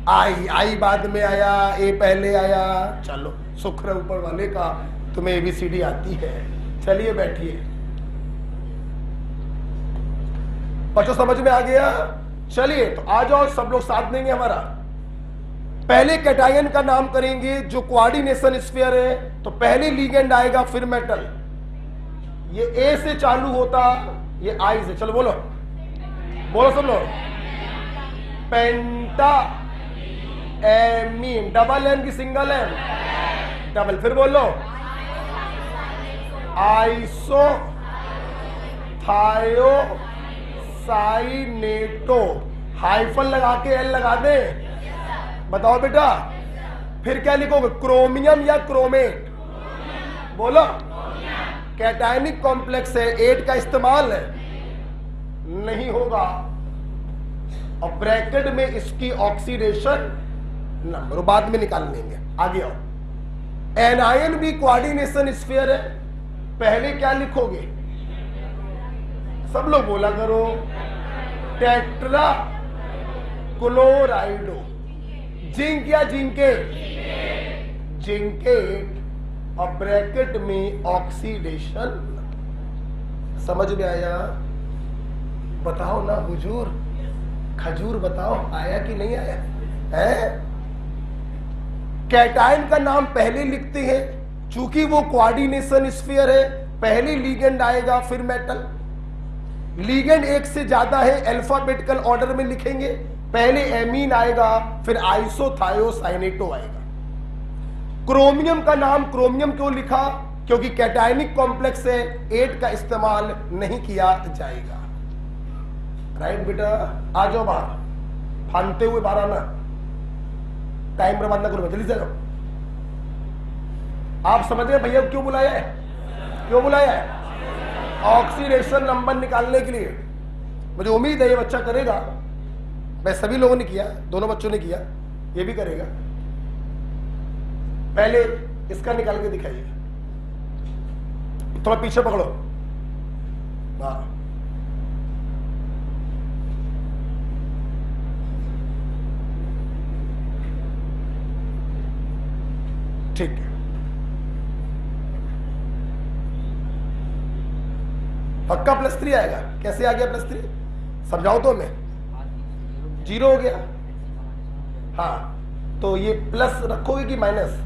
आई बाद में आया, ए पहले आया। चलो शुक्र ऊपर वाले का तुम्हें एबीसीडी आती है। चलिए बैठिए, बच्चों समझ में आ गया? चलिए तो आ जाओ, सब लोग साथ देंगे हमारा। पहले कैटायन का नाम करेंगे जो कोऑर्डिनेशन स्फीयर है, तो पहले लीगेंड आएगा फिर मेटल। ये ए से चालू होता, ये आई से। चलो बोलो, बोलो सब लोग। पेंटा एमीन, डबल एम की सिंगल एम, डबल। फिर बोलो आइसो थायो साइनेटो, हाइफन लगा के एल लगा दे। बताओ बेटा, फिर क्या लिखोगे? क्रोमियम या क्रोमेट? बोलो। कैटायनिक कॉम्प्लेक्स है, 8 का इस्तेमाल है नहीं होगा, और ब्रैकेट में इसकी ऑक्सीडेशन नंबर बाद में निकाल लेंगे। आगे आओ। एनायन भी कोऑर्डिनेशन स्फीयर है, पहले क्या लिखोगे? सब लोग बोला करो। टेट्रा क्लोराइडो, जिंक या जिंकेट? जिंकेट, और ब्रैकेट में ऑक्सीडेशन। समझ में आया? बताओ ना हुजूर, खजूर बताओ आया कि नहीं आया है? कैटायन का नाम पहले लिखते हैं, चूंकि वो कोऑर्डिनेशन स्फीयर है, पहले लिगेंड आएगा फिर मेटल। लिगेंड एक से ज्यादा है, अल्फाबेटिकल ऑर्डर में लिखेंगे, पहले एमीन आएगा फिर आइसोथायोसाइनेटो आएगा। क्रोमियम का नाम क्रोमियम क्यों लिखा? क्योंकि कैटायनिक कॉम्प्लेक्स है, 8 का इस्तेमाल नहीं किया जाएगा। राइट बेटा, आ जाओ बाहर, फानते हुए बाहर आना, टाइम बर्बाद ना करो, जल्दी से जाओ। आप समझ रहे भैया क्यों बुलाया है? क्यों बुलाया है? ऑक्सीडेशन नंबर निकालने के लिए। मुझे उम्मीद है ये बच्चा करेगा, मैं सभी लोगों ने किया, दोनों बच्चों ने किया, ये भी करेगा। पहले इसका निकाल के दिखाइए, थोड़ा पीछे पकड़ो। हाँ, ठीक है। पक्का +3 आएगा? कैसे आ गया +3? समझाओ तो मैं। 0 हो गया। हाँ, तो ये प्लस रखोगे कि माइनस?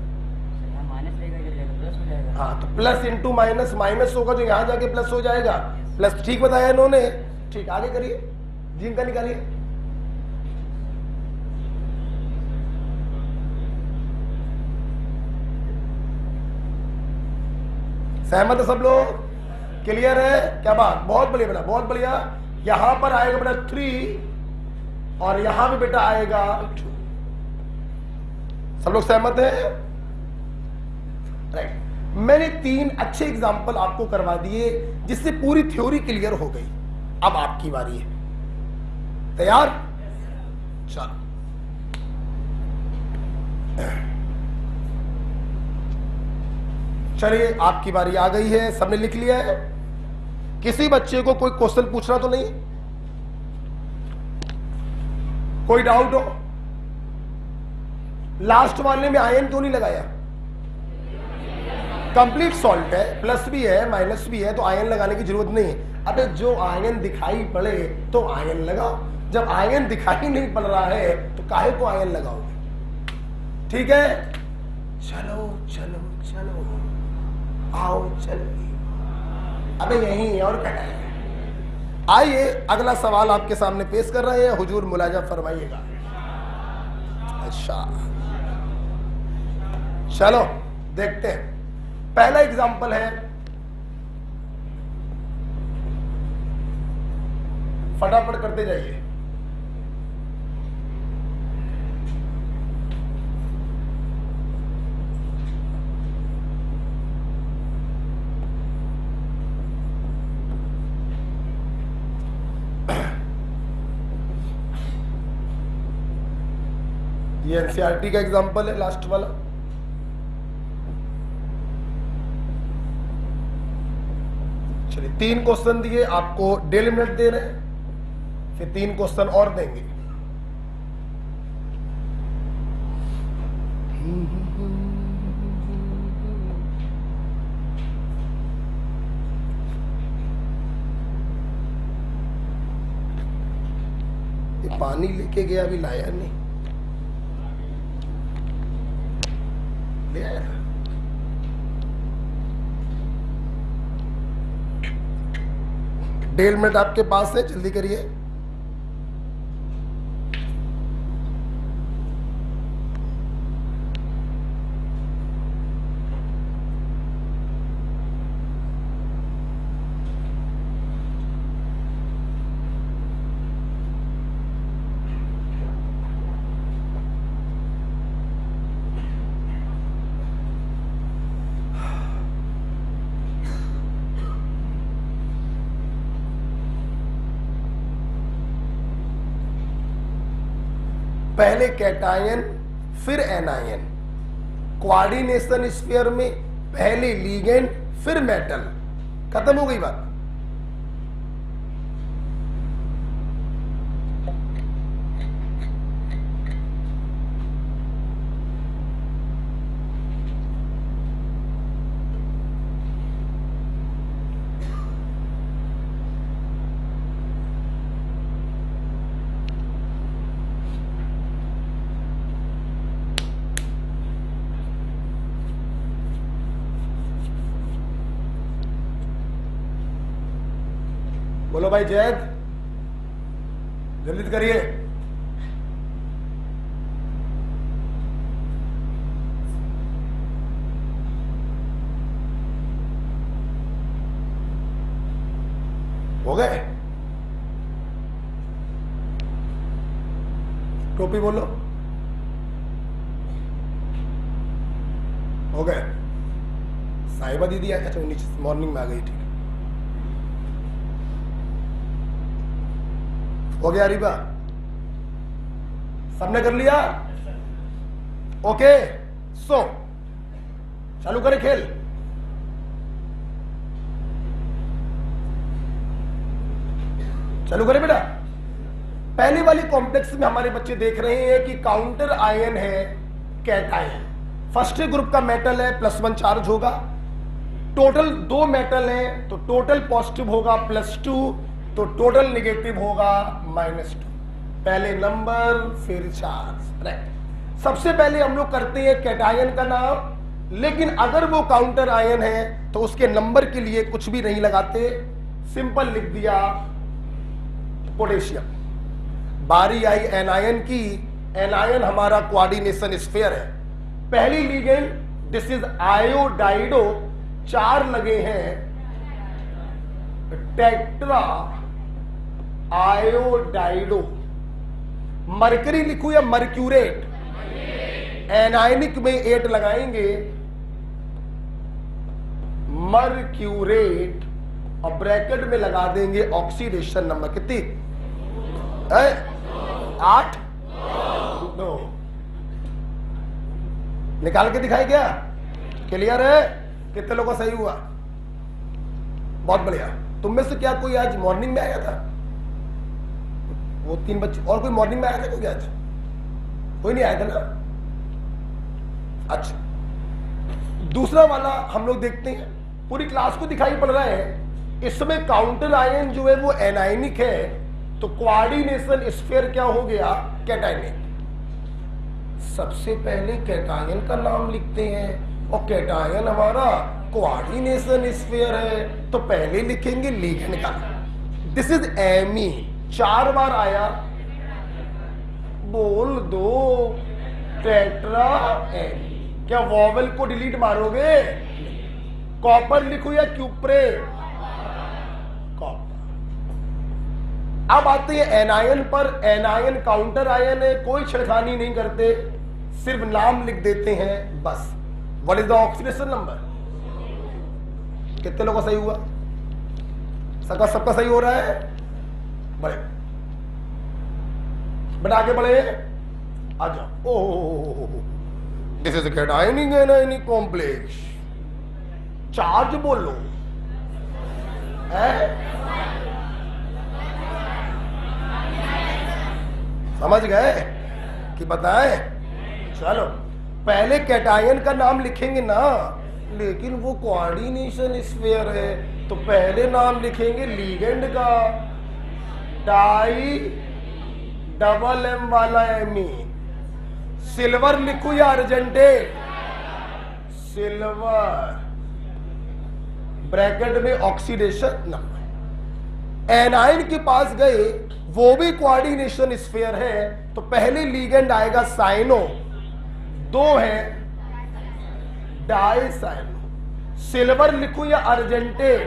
हाँ, तो प्लस इंटू माइनस, माइनस होगा तो यहां जाके प्लस हो जाएगा। प्लस, ठीक बताया इन्होंने। ठीक, आगे करिए, जीन का निकालिए। सहमत है सब लोग? क्लियर है? क्या बात, बहुत बढ़िया बेटा, बहुत बढ़िया। यहां पर आएगा बेटा 3 और यहां भी बेटा आएगा 2। सब लोग सहमत है? राइट। मैंने 3 अच्छे एग्जाम्पल आपको करवा दिए, जिससे पूरी थ्योरी क्लियर हो गई। अब आपकी बारी है, तैयार? चलो, चलिए आपकी बारी आ गई है, सबने लिख लिया है? किसी बच्चे को कोई क्वेश्चन पूछना तो नहीं? कोई डाउट हो? लास्ट वाले में आयन क्यों नहीं लगाया? कंप्लीट सॉल्ट है, प्लस भी है माइनस भी है, तो आयन लगाने की जरूरत नहीं है। अबे जो आयन दिखाई पड़े तो आयन लगाओ, जब आयन दिखाई नहीं पड़ रहा है तो काहे को आयन लगाओगे? ठीक है, चलो चलो चलो, आओ चलिए। अबे यही है, और क्या है? आइए अगला सवाल आपके सामने पेश कर रहे हैं, हुजूर मुलाजा फरमाइएगा। अच्छा, चलो देखते हैं। पहला एग्जाम्पल है, फटाफट करते जाइए। ये एनसीईआरटी का एग्जाम्पल है, लास्ट वाला। चलिए 3 क्वेश्चन दिए आपको, 1.5 मिनट दे रहे हैं, फिर 3 क्वेश्चन और देंगे। ये पानी लेके गया, अभी लाया नहीं, ले आया था। डेढ़ मिनट आपके पास है, जल्दी करिए। पहले कैटायन फिर एनायन, कोऑर्डिनेशन स्फीयर में पहले लीगेंड फिर मेटल। खत्म हो गई बात। बोलो भाई जैद, जल्दी करिए। हो गए? टोपी बोलो। हो गए? साहिबा दीदी आई? अच्छा नीचे मॉर्निंग में आ गई, ठीक है। हो गया रिबा? सबने कर लिया? ओके, सो चालू करें खेल। चालू करें बेटा। पहली वाली कॉम्प्लेक्स में हमारे बच्चे देख रहे हैं कि काउंटर आयन है कैटायन। फर्स्ट ग्रुप का मेटल है, +1 चार्ज होगा। टोटल 2 मेटल है तो टोटल पॉजिटिव होगा +2, तो टोटल नेगेटिव होगा -2। पहले नंबर फिर चार्ज, राइट। सबसे पहले हम लोग करते हैं कैटायन का नाम, लेकिन अगर वो काउंटर आयन है तो उसके नंबर के लिए कुछ भी नहीं लगाते, सिंपल लिख दिया पोटेशियम। बारी आई एनायन की। एनायन हमारा कोऑर्डिनेशन स्फीयर है। पहली लीगेंड दिस इज आयोडाइडो, 4 लगे हैं टेट्रा आयोडाइडो। मरकरी लिखू या मर्क्यूरेट? एनायनिक में 8 लगाएंगे, मर्क्यूरेट, और ब्रैकेट में लगा देंगे ऑक्सीडेशन नंबर। कितनी? 8। निकाल के दिखाई क्या? क्लियर है? कितने लोगों का सही हुआ? बहुत बढ़िया। तुम में से क्या कोई आज मॉर्निंग में आया था? वो 3 बच्चे। और कोई मॉर्निंग में आया था कोई आज? कोई नहीं आया था ना? अच्छा, दूसरा वाला हम लोग देखते हैं। पूरी क्लास को दिखाई पड़ रहा है, इसमें काउंटर आयन जो है वो एनायनिक है, तो कोऑर्डिनेशन स्फीयर क्या हो गया? कैटायनिक। सबसे पहले कैटायन का नाम लिखते हैं, और कैटायन हमारा कोऑर्डिनेशन स्फीयर है, तो पहले लिखेंगे लीगेंड का। दिस इज एमी, 4 बार आया, बोल दो टेट्रा एमी। क्या वॉवेल को डिलीट मारोगे? कॉपर लिखो या क्यूप्रे? कॉपर। अब आते हैं एनायन पर। एनायन काउंटर आयन है, कोई छेड़खानी नहीं करते, सिर्फ नाम लिख देते हैं बस। What is the oxidation number? कितने लोगों का सही हुआ? सबका सही हो रहा है? बड़े बेटा आगे बढ़े, आ जाओ। Oh, this is cationic anionic complex. Charge बोलो है? समझ गए कि बताएं? चलो, पहले कैटायन का नाम लिखेंगे ना, लेकिन वो कोऑर्डिनेशन स्फीयर है, तो पहले नाम लिखेंगे लीगेंड का। डाई डबल एम वाला एमीन। सिल्वर लिखू या अर्जेंटेट? सिल्वर, ब्रैकेट में ऑक्सीडेशन नंबर। एनायन के पास गए, वो भी कोऑर्डिनेशन स्फीयर है, तो पहले लीगेंड आएगा साइनो, 2 है डाइसाइनो। सिल्वर लिखू या अर्जेंटेट?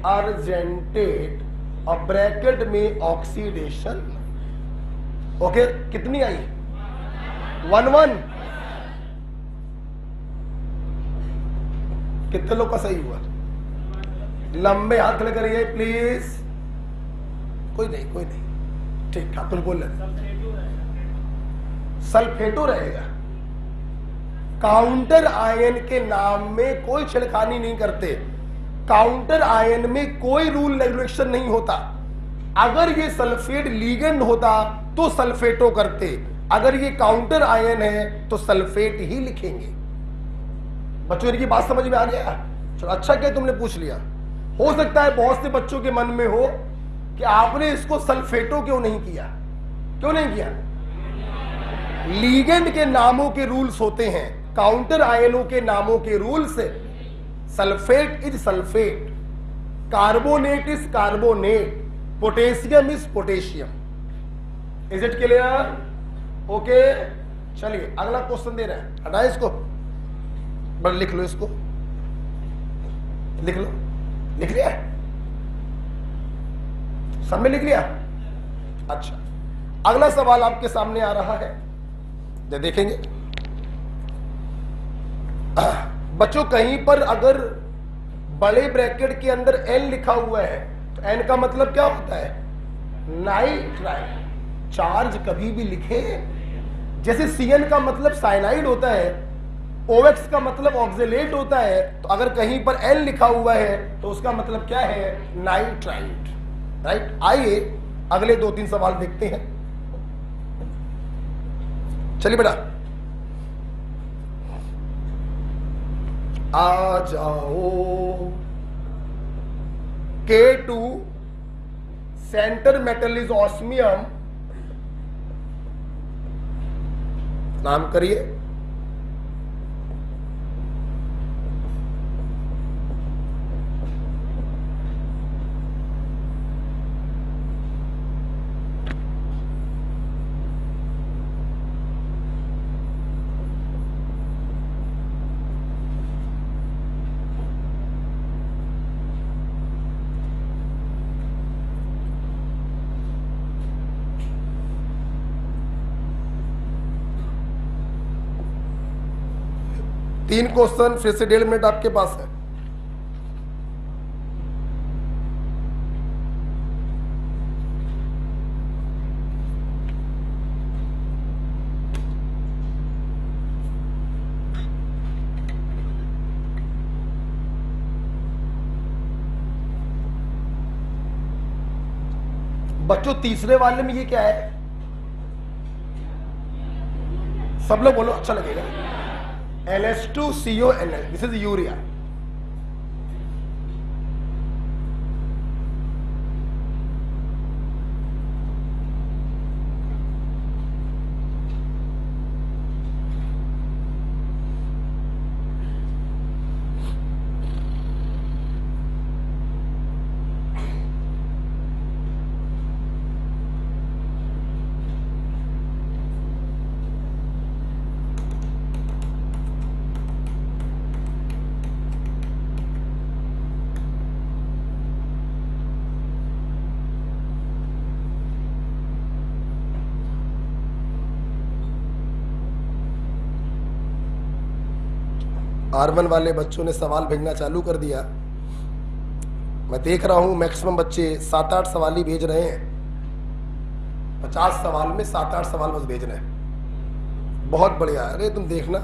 अर्जेंटेट, और ब्रैकेट में ऑक्सीडेशन। ओके, कितनी आई? 1-1। कितने लोग का सही हुआ? लंबे हाथ खड़े करिए प्लीज। कोई नहीं, ठीक ठाक कुछ बोल रहे। सल्फेटो रहेगा। काउंटर आयन के नाम में कोई छेड़खानी नहीं करते। काउंटर आयन में कोई रूल रेगुलेशन नहीं होता। अगर ये सल्फेट लीगेंड होता तो सल्फेटो करते, अगर ये काउंटर आयन है तो सल्फेट ही लिखेंगे। बच्चों इनकी बात समझ में आ गया? चलो, अच्छा क्या तुमने पूछ लिया। हो सकता है बहुत से बच्चों के मन में हो कि आपने इसको सल्फेटो क्यों नहीं किया। क्यों नहीं किया? लीगेंड के नामों के रूल्स होते हैं, काउंटर आयनों के नामों के rules. Sulphate is sulphate, carbonate is carbonate, potassium is potassium. Is it clear? Okay, चलिए अगला क्वेश्चन दे रहे हैं, हटाए इसको, बस लिख लो इसको, लिख लो। लिख लिया? सब में लिख लिया? अच्छा, अगला सवाल आपके सामने आ रहा है, देखेंगे बच्चों। कहीं पर अगर बड़े ब्रैकेट के अंदर N लिखा हुआ है तो N का मतलब क्या होता है? नाइट्राइड। चार्ज कभी भी लिखे, जैसे Cn का मतलब साइनाइड होता है, OX का मतलब ऑक्जेलेट होता है, तो अगर कहीं पर N लिखा हुआ है तो उसका मतलब क्या है? नाइट्राइड। राइट, आइए अगले 2-3 सवाल देखते हैं। चलिए बेटा, आ जाओ। K2 centre metal is osmium, नाम करिए। तीन क्वेश्चन, फिर से 1.5 मिनट आपके पास है। बच्चों तीसरे वाले में ये क्या है? सब लोग बोलो, अच्छा लगेगा। NH2CONl, this is urea. R1 वाले बच्चों ने सवाल भेजना चालू कर दिया। मैं देख रहा हूं मैक्सिमम बच्चे 7-8 सवाल ही भेज रहे हैं। 50 सवाल में 7-8 सवाल बस भेज रहे हैं। बहुत बढ़िया। अरे तुम देखना,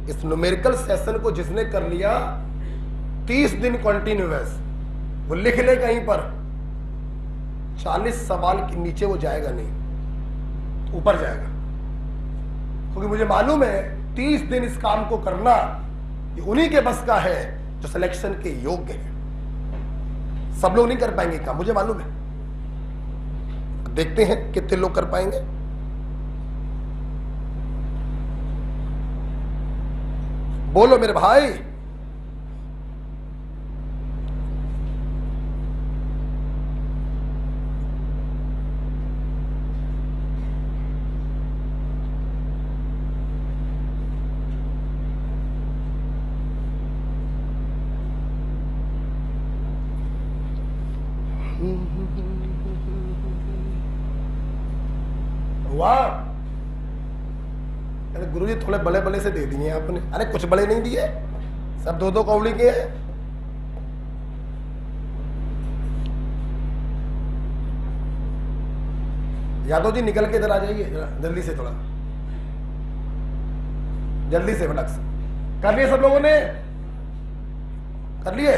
इस न्यूमेरिकल सेशन को जिसने कर लिया 30 दिन कंटिन्यूअस, वो लिख ले कहीं पर 40 सवाल के नीचे वो जाएगा नहीं, ऊपर जाएगा। क्योंकि मुझे मालूम है 30 दिन इस काम को करना ये उन्हीं के बस का है जो सिलेक्शन के योग्य है। सब लोग नहीं कर पाएंगे काम, मुझे मालूम है। देखते हैं कितने लोग कर पाएंगे। बोलो मेरे भाई। वाह, अरे गुरुजी थोड़े बड़े बड़े से दे दिए आपने। अरे कुछ बड़े नहीं दिए, सब 2-2 कौड़ी के हैं। यादव जी निकल के इधर आ जाइए जल्दी से, थोड़ा जल्दी से। फटक से कर लिए सब लोगों ने? कर लिए?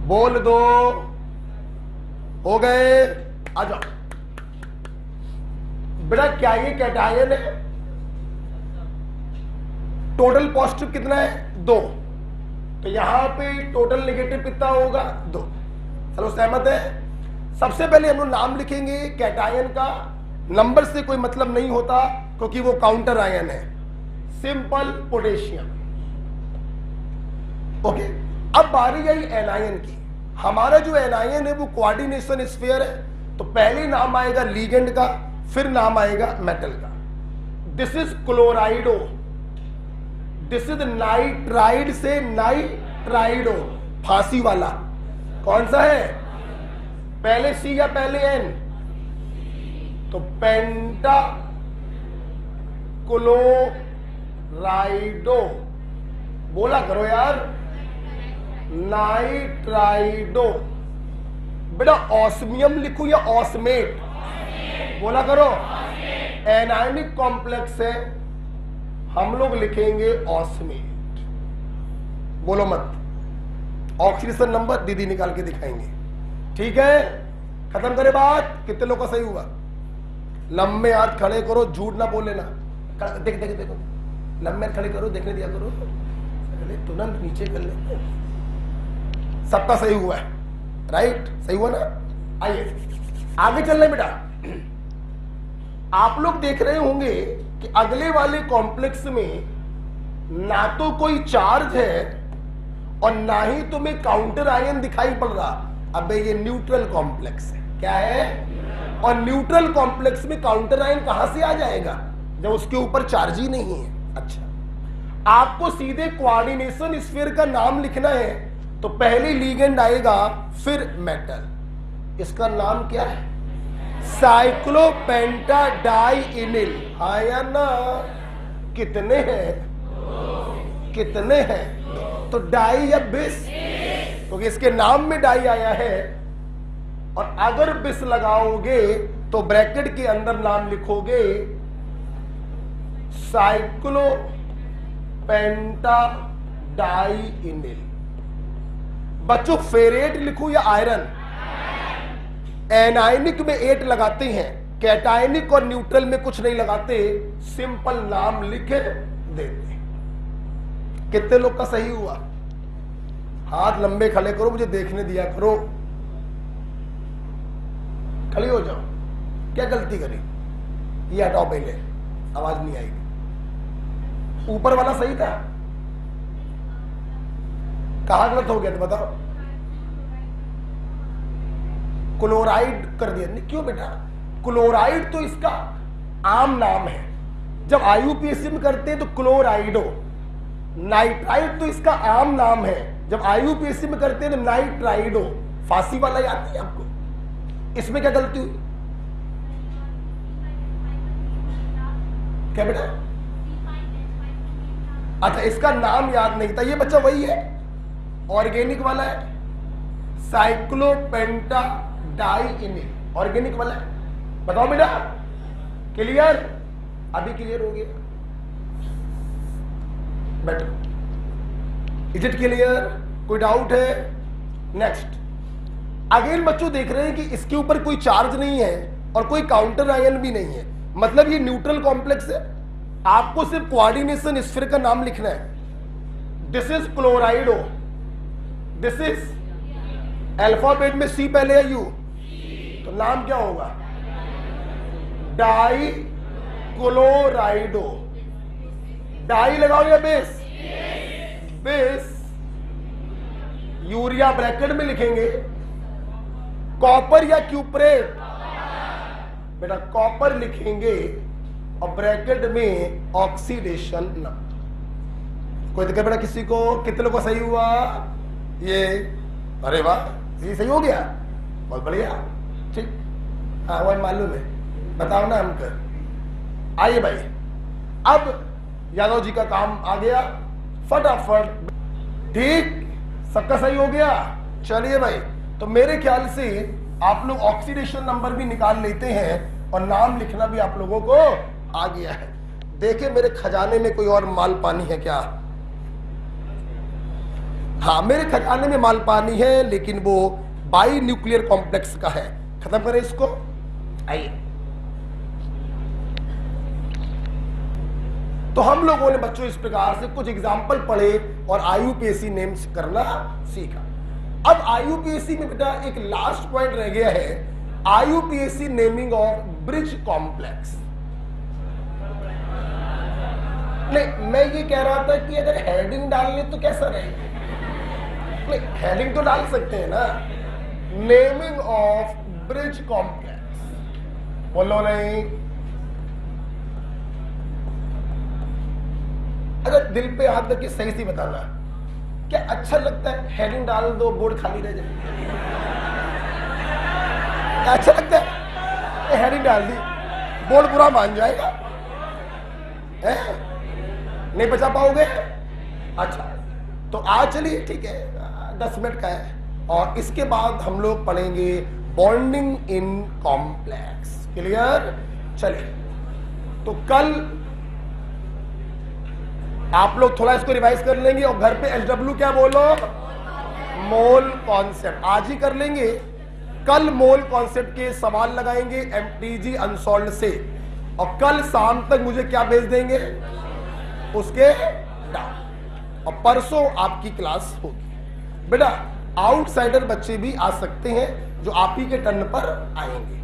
बोल दो, हो गए। आ जाओ बेटा। क्या ये कैटायन है? टोटल पॉजिटिव कितना है? 2। तो यहां पे टोटल नेगेटिव कितना होगा? 2। चलो सहमत है? सबसे पहले हम लोग नाम लिखेंगे कैटायन का। नंबर से कोई मतलब नहीं होता क्योंकि वो काउंटर आयन है। Simple potassium. ओके, अब बारी आई एनायन की। हमारा जो एनायन है वो कोऑर्डिनेशन स्फीयर है, तो पहले नाम आएगा लीगेंड का, फिर नाम आएगा मेटल का। This is क्लोराइडो, this is nitride से नाइट्राइडो, फांसी वाला। कौन सा है, पहले सी या पहले एन? तो पेंटा क्लोराइडो, बोला करो यार, नाइट्राइडो। बेटा ऑस्मियम लिखूं या ऑस्मेट? बोला करो। एनायनिक कॉम्प्लेक्स है, हम लोग लिखेंगे ऑस्मेट। बोलो मत। ऑक्सीडेशन नंबर दीदी निकाल के दिखाएंगे, ठीक है? खत्म करे बात। कितने लोग का सही हुआ? लंबे हाथ खड़े करो, झूठ ना बोल लेना। देख देख देखो, लंबे हाथ खड़े करो, देखने दिया करो, तुरंत नीचे कर ले। सबका सही हुआ है, राइट? सही हुआ ना? आइए आगे चल रहे बेटा। आप लोग देख रहे होंगे कि अगले वाले कॉम्प्लेक्स में ना तो कोई चार्ज है और ना ही तुम्हें काउंटर आयन दिखाई पड़ रहा। अबे ये न्यूट्रल कॉम्प्लेक्स है। क्या है? और न्यूट्रल कॉम्प्लेक्स में काउंटर आयन कहां से आ जाएगा जब उसके ऊपर चार्ज ही नहीं है। अच्छा, आपको सीधे कोऑर्डिनेशन स्फीयर का नाम लिखना है, तो पहले लीगेंड आएगा, फिर मेटल। इसका नाम क्या है? साइक्लोपेंटाडाइइनिल। हाँ या ना? कितने हैं? कितने हैं? तो डाई या बिस, क्योंकि इसके नाम में डाई आया है। और अगर बिस लगाओगे तो ब्रैकेट के अंदर नाम लिखोगे साइक्लोपेंटाडाइइनिल। बच्चों फेरेट लिखूं या आयरन? एनायनिक में 8 लगाते हैं, कैटायनिक और न्यूट्रल में कुछ नहीं लगाते, सिंपल नाम लिख देते। कितने लोग का सही हुआ? हाथ लंबे खड़े करो, मुझे देखने दिया करो। खड़ी हो जाओ। क्या गलती करी? ये हटाओ पहले, आवाज नहीं आएगी। ऊपर वाला सही था, कहां गलत हो गया तो बताओ। क्लोराइड कर दिया। नहीं, क्यों बेटा? क्लोराइड तो इसका आम नाम है, जब आईयूपीएसी में करते हैं तो क्लोराइडो। नाइट्राइड तो इसका आम नाम है, जब आईयूपीएसी में करते हैं तो नाइट्राइडो। फांसी वाला याद नहीं आपको? इसमें क्या गलती हुई? क्या बेटा? अच्छा, इसका नाम याद नहीं था। ये बच्चा वही है, ऑर्गेनिक वाला है, साइक्लोपेंटाडाइइनिल, ऑर्गेनिक वाला है। बताओ बेटा, क्लियर? अभी क्लियर हो गया बेटा? Is it clear? कोई डाउट है? नेक्स्ट। अगेन बच्चों देख रहे हैं कि इसके ऊपर कोई चार्ज नहीं है और कोई काउंटर आयन भी नहीं है, मतलब ये न्यूट्रल कॉम्प्लेक्स है। आपको सिर्फ कोऑर्डिनेशन स्फीयर का नाम लिखना है। This is क्लोराइडो, this is alphabet में सी पहले है, यू, तो नाम क्या होगा? डाई क्लोराइडो। डाई लगाओ या बेस? बेस। यूरिया ब्रैकेट में लिखेंगे। कॉपर या क्यूपरेट? बेटा कॉपर लिखेंगे और ब्रैकेट में ऑक्सीडेशन नंबर। कोई दिक्कत बेटा किसी को? कितने को सही हुआ ये? अरे वाह, ये सही हो गया, बहुत बढ़िया, ठीक। हाँ वही मालूम है, बताओ ना हमको। आइए भाई, अब यादव जी का काम आ गया फटाफट। ठीक, सबका सही हो गया। चलिए भाई, तो मेरे ख्याल से आप लोग ऑक्सीडेशन नंबर भी निकाल लेते हैं और नाम लिखना भी आप लोगों को आ गया है। देखिए मेरे खजाने में कोई और माल पानी है क्या? हाँ, मेरे खजाने में माल पानी है, लेकिन वो बाई न्यूक्लियर कॉम्प्लेक्स का है। खत्म करें इसको। आइए, तो हम लोगों ने बच्चों इस प्रकार से कुछ एग्जाम्पल पढ़े और आईयूपीएसी नेम्स करना सीखा। अब आईयूपीएसी में बेटा एक लास्ट पॉइंट रह गया है, IUPAC naming of bridge complex. नहीं, मैं ये कह रहा था कि अगर हेडिंग डाल ले तो कैसा रहेगा? हेडिंग तो डाल सकते हैं ना, नेमिंग ऑफ ब्रिज कॉम्प्लेक्स। बोलो नहीं। अगर दिल पे हाथ रख के सही से बताना, क्या अच्छा लगता है हेडिंग डाल दो बोर्ड खाली रह जाए? अच्छा लगता है? हेडिंग डाल दी बोर्ड पूरा मान जाएगा, है? नहीं बचा पाओगे? अच्छा, तो आज चलिए ठीक है, 10 मिनट का है, और इसके बाद हम लोग पढ़ेंगे बॉन्डिंग इन कॉम्प्लेक्स। क्लियर? चलिए, तो कल आप लोग थोड़ा इसको रिवाइज कर लेंगे और घर पे SW क्या बोलो? मोल कॉन्सेप्ट आज ही कर लेंगे। कल मोल कॉन्सेप्ट के सवाल लगाएंगे MTG अनसॉल्व्ड से, और कल शाम तक मुझे क्या भेज देंगे? उसके डाउट। और परसों आपकी क्लास होगी। बेटा आउटसाइडर बच्चे भी आ सकते हैं जो आप ही के टर्न पर आएंगे।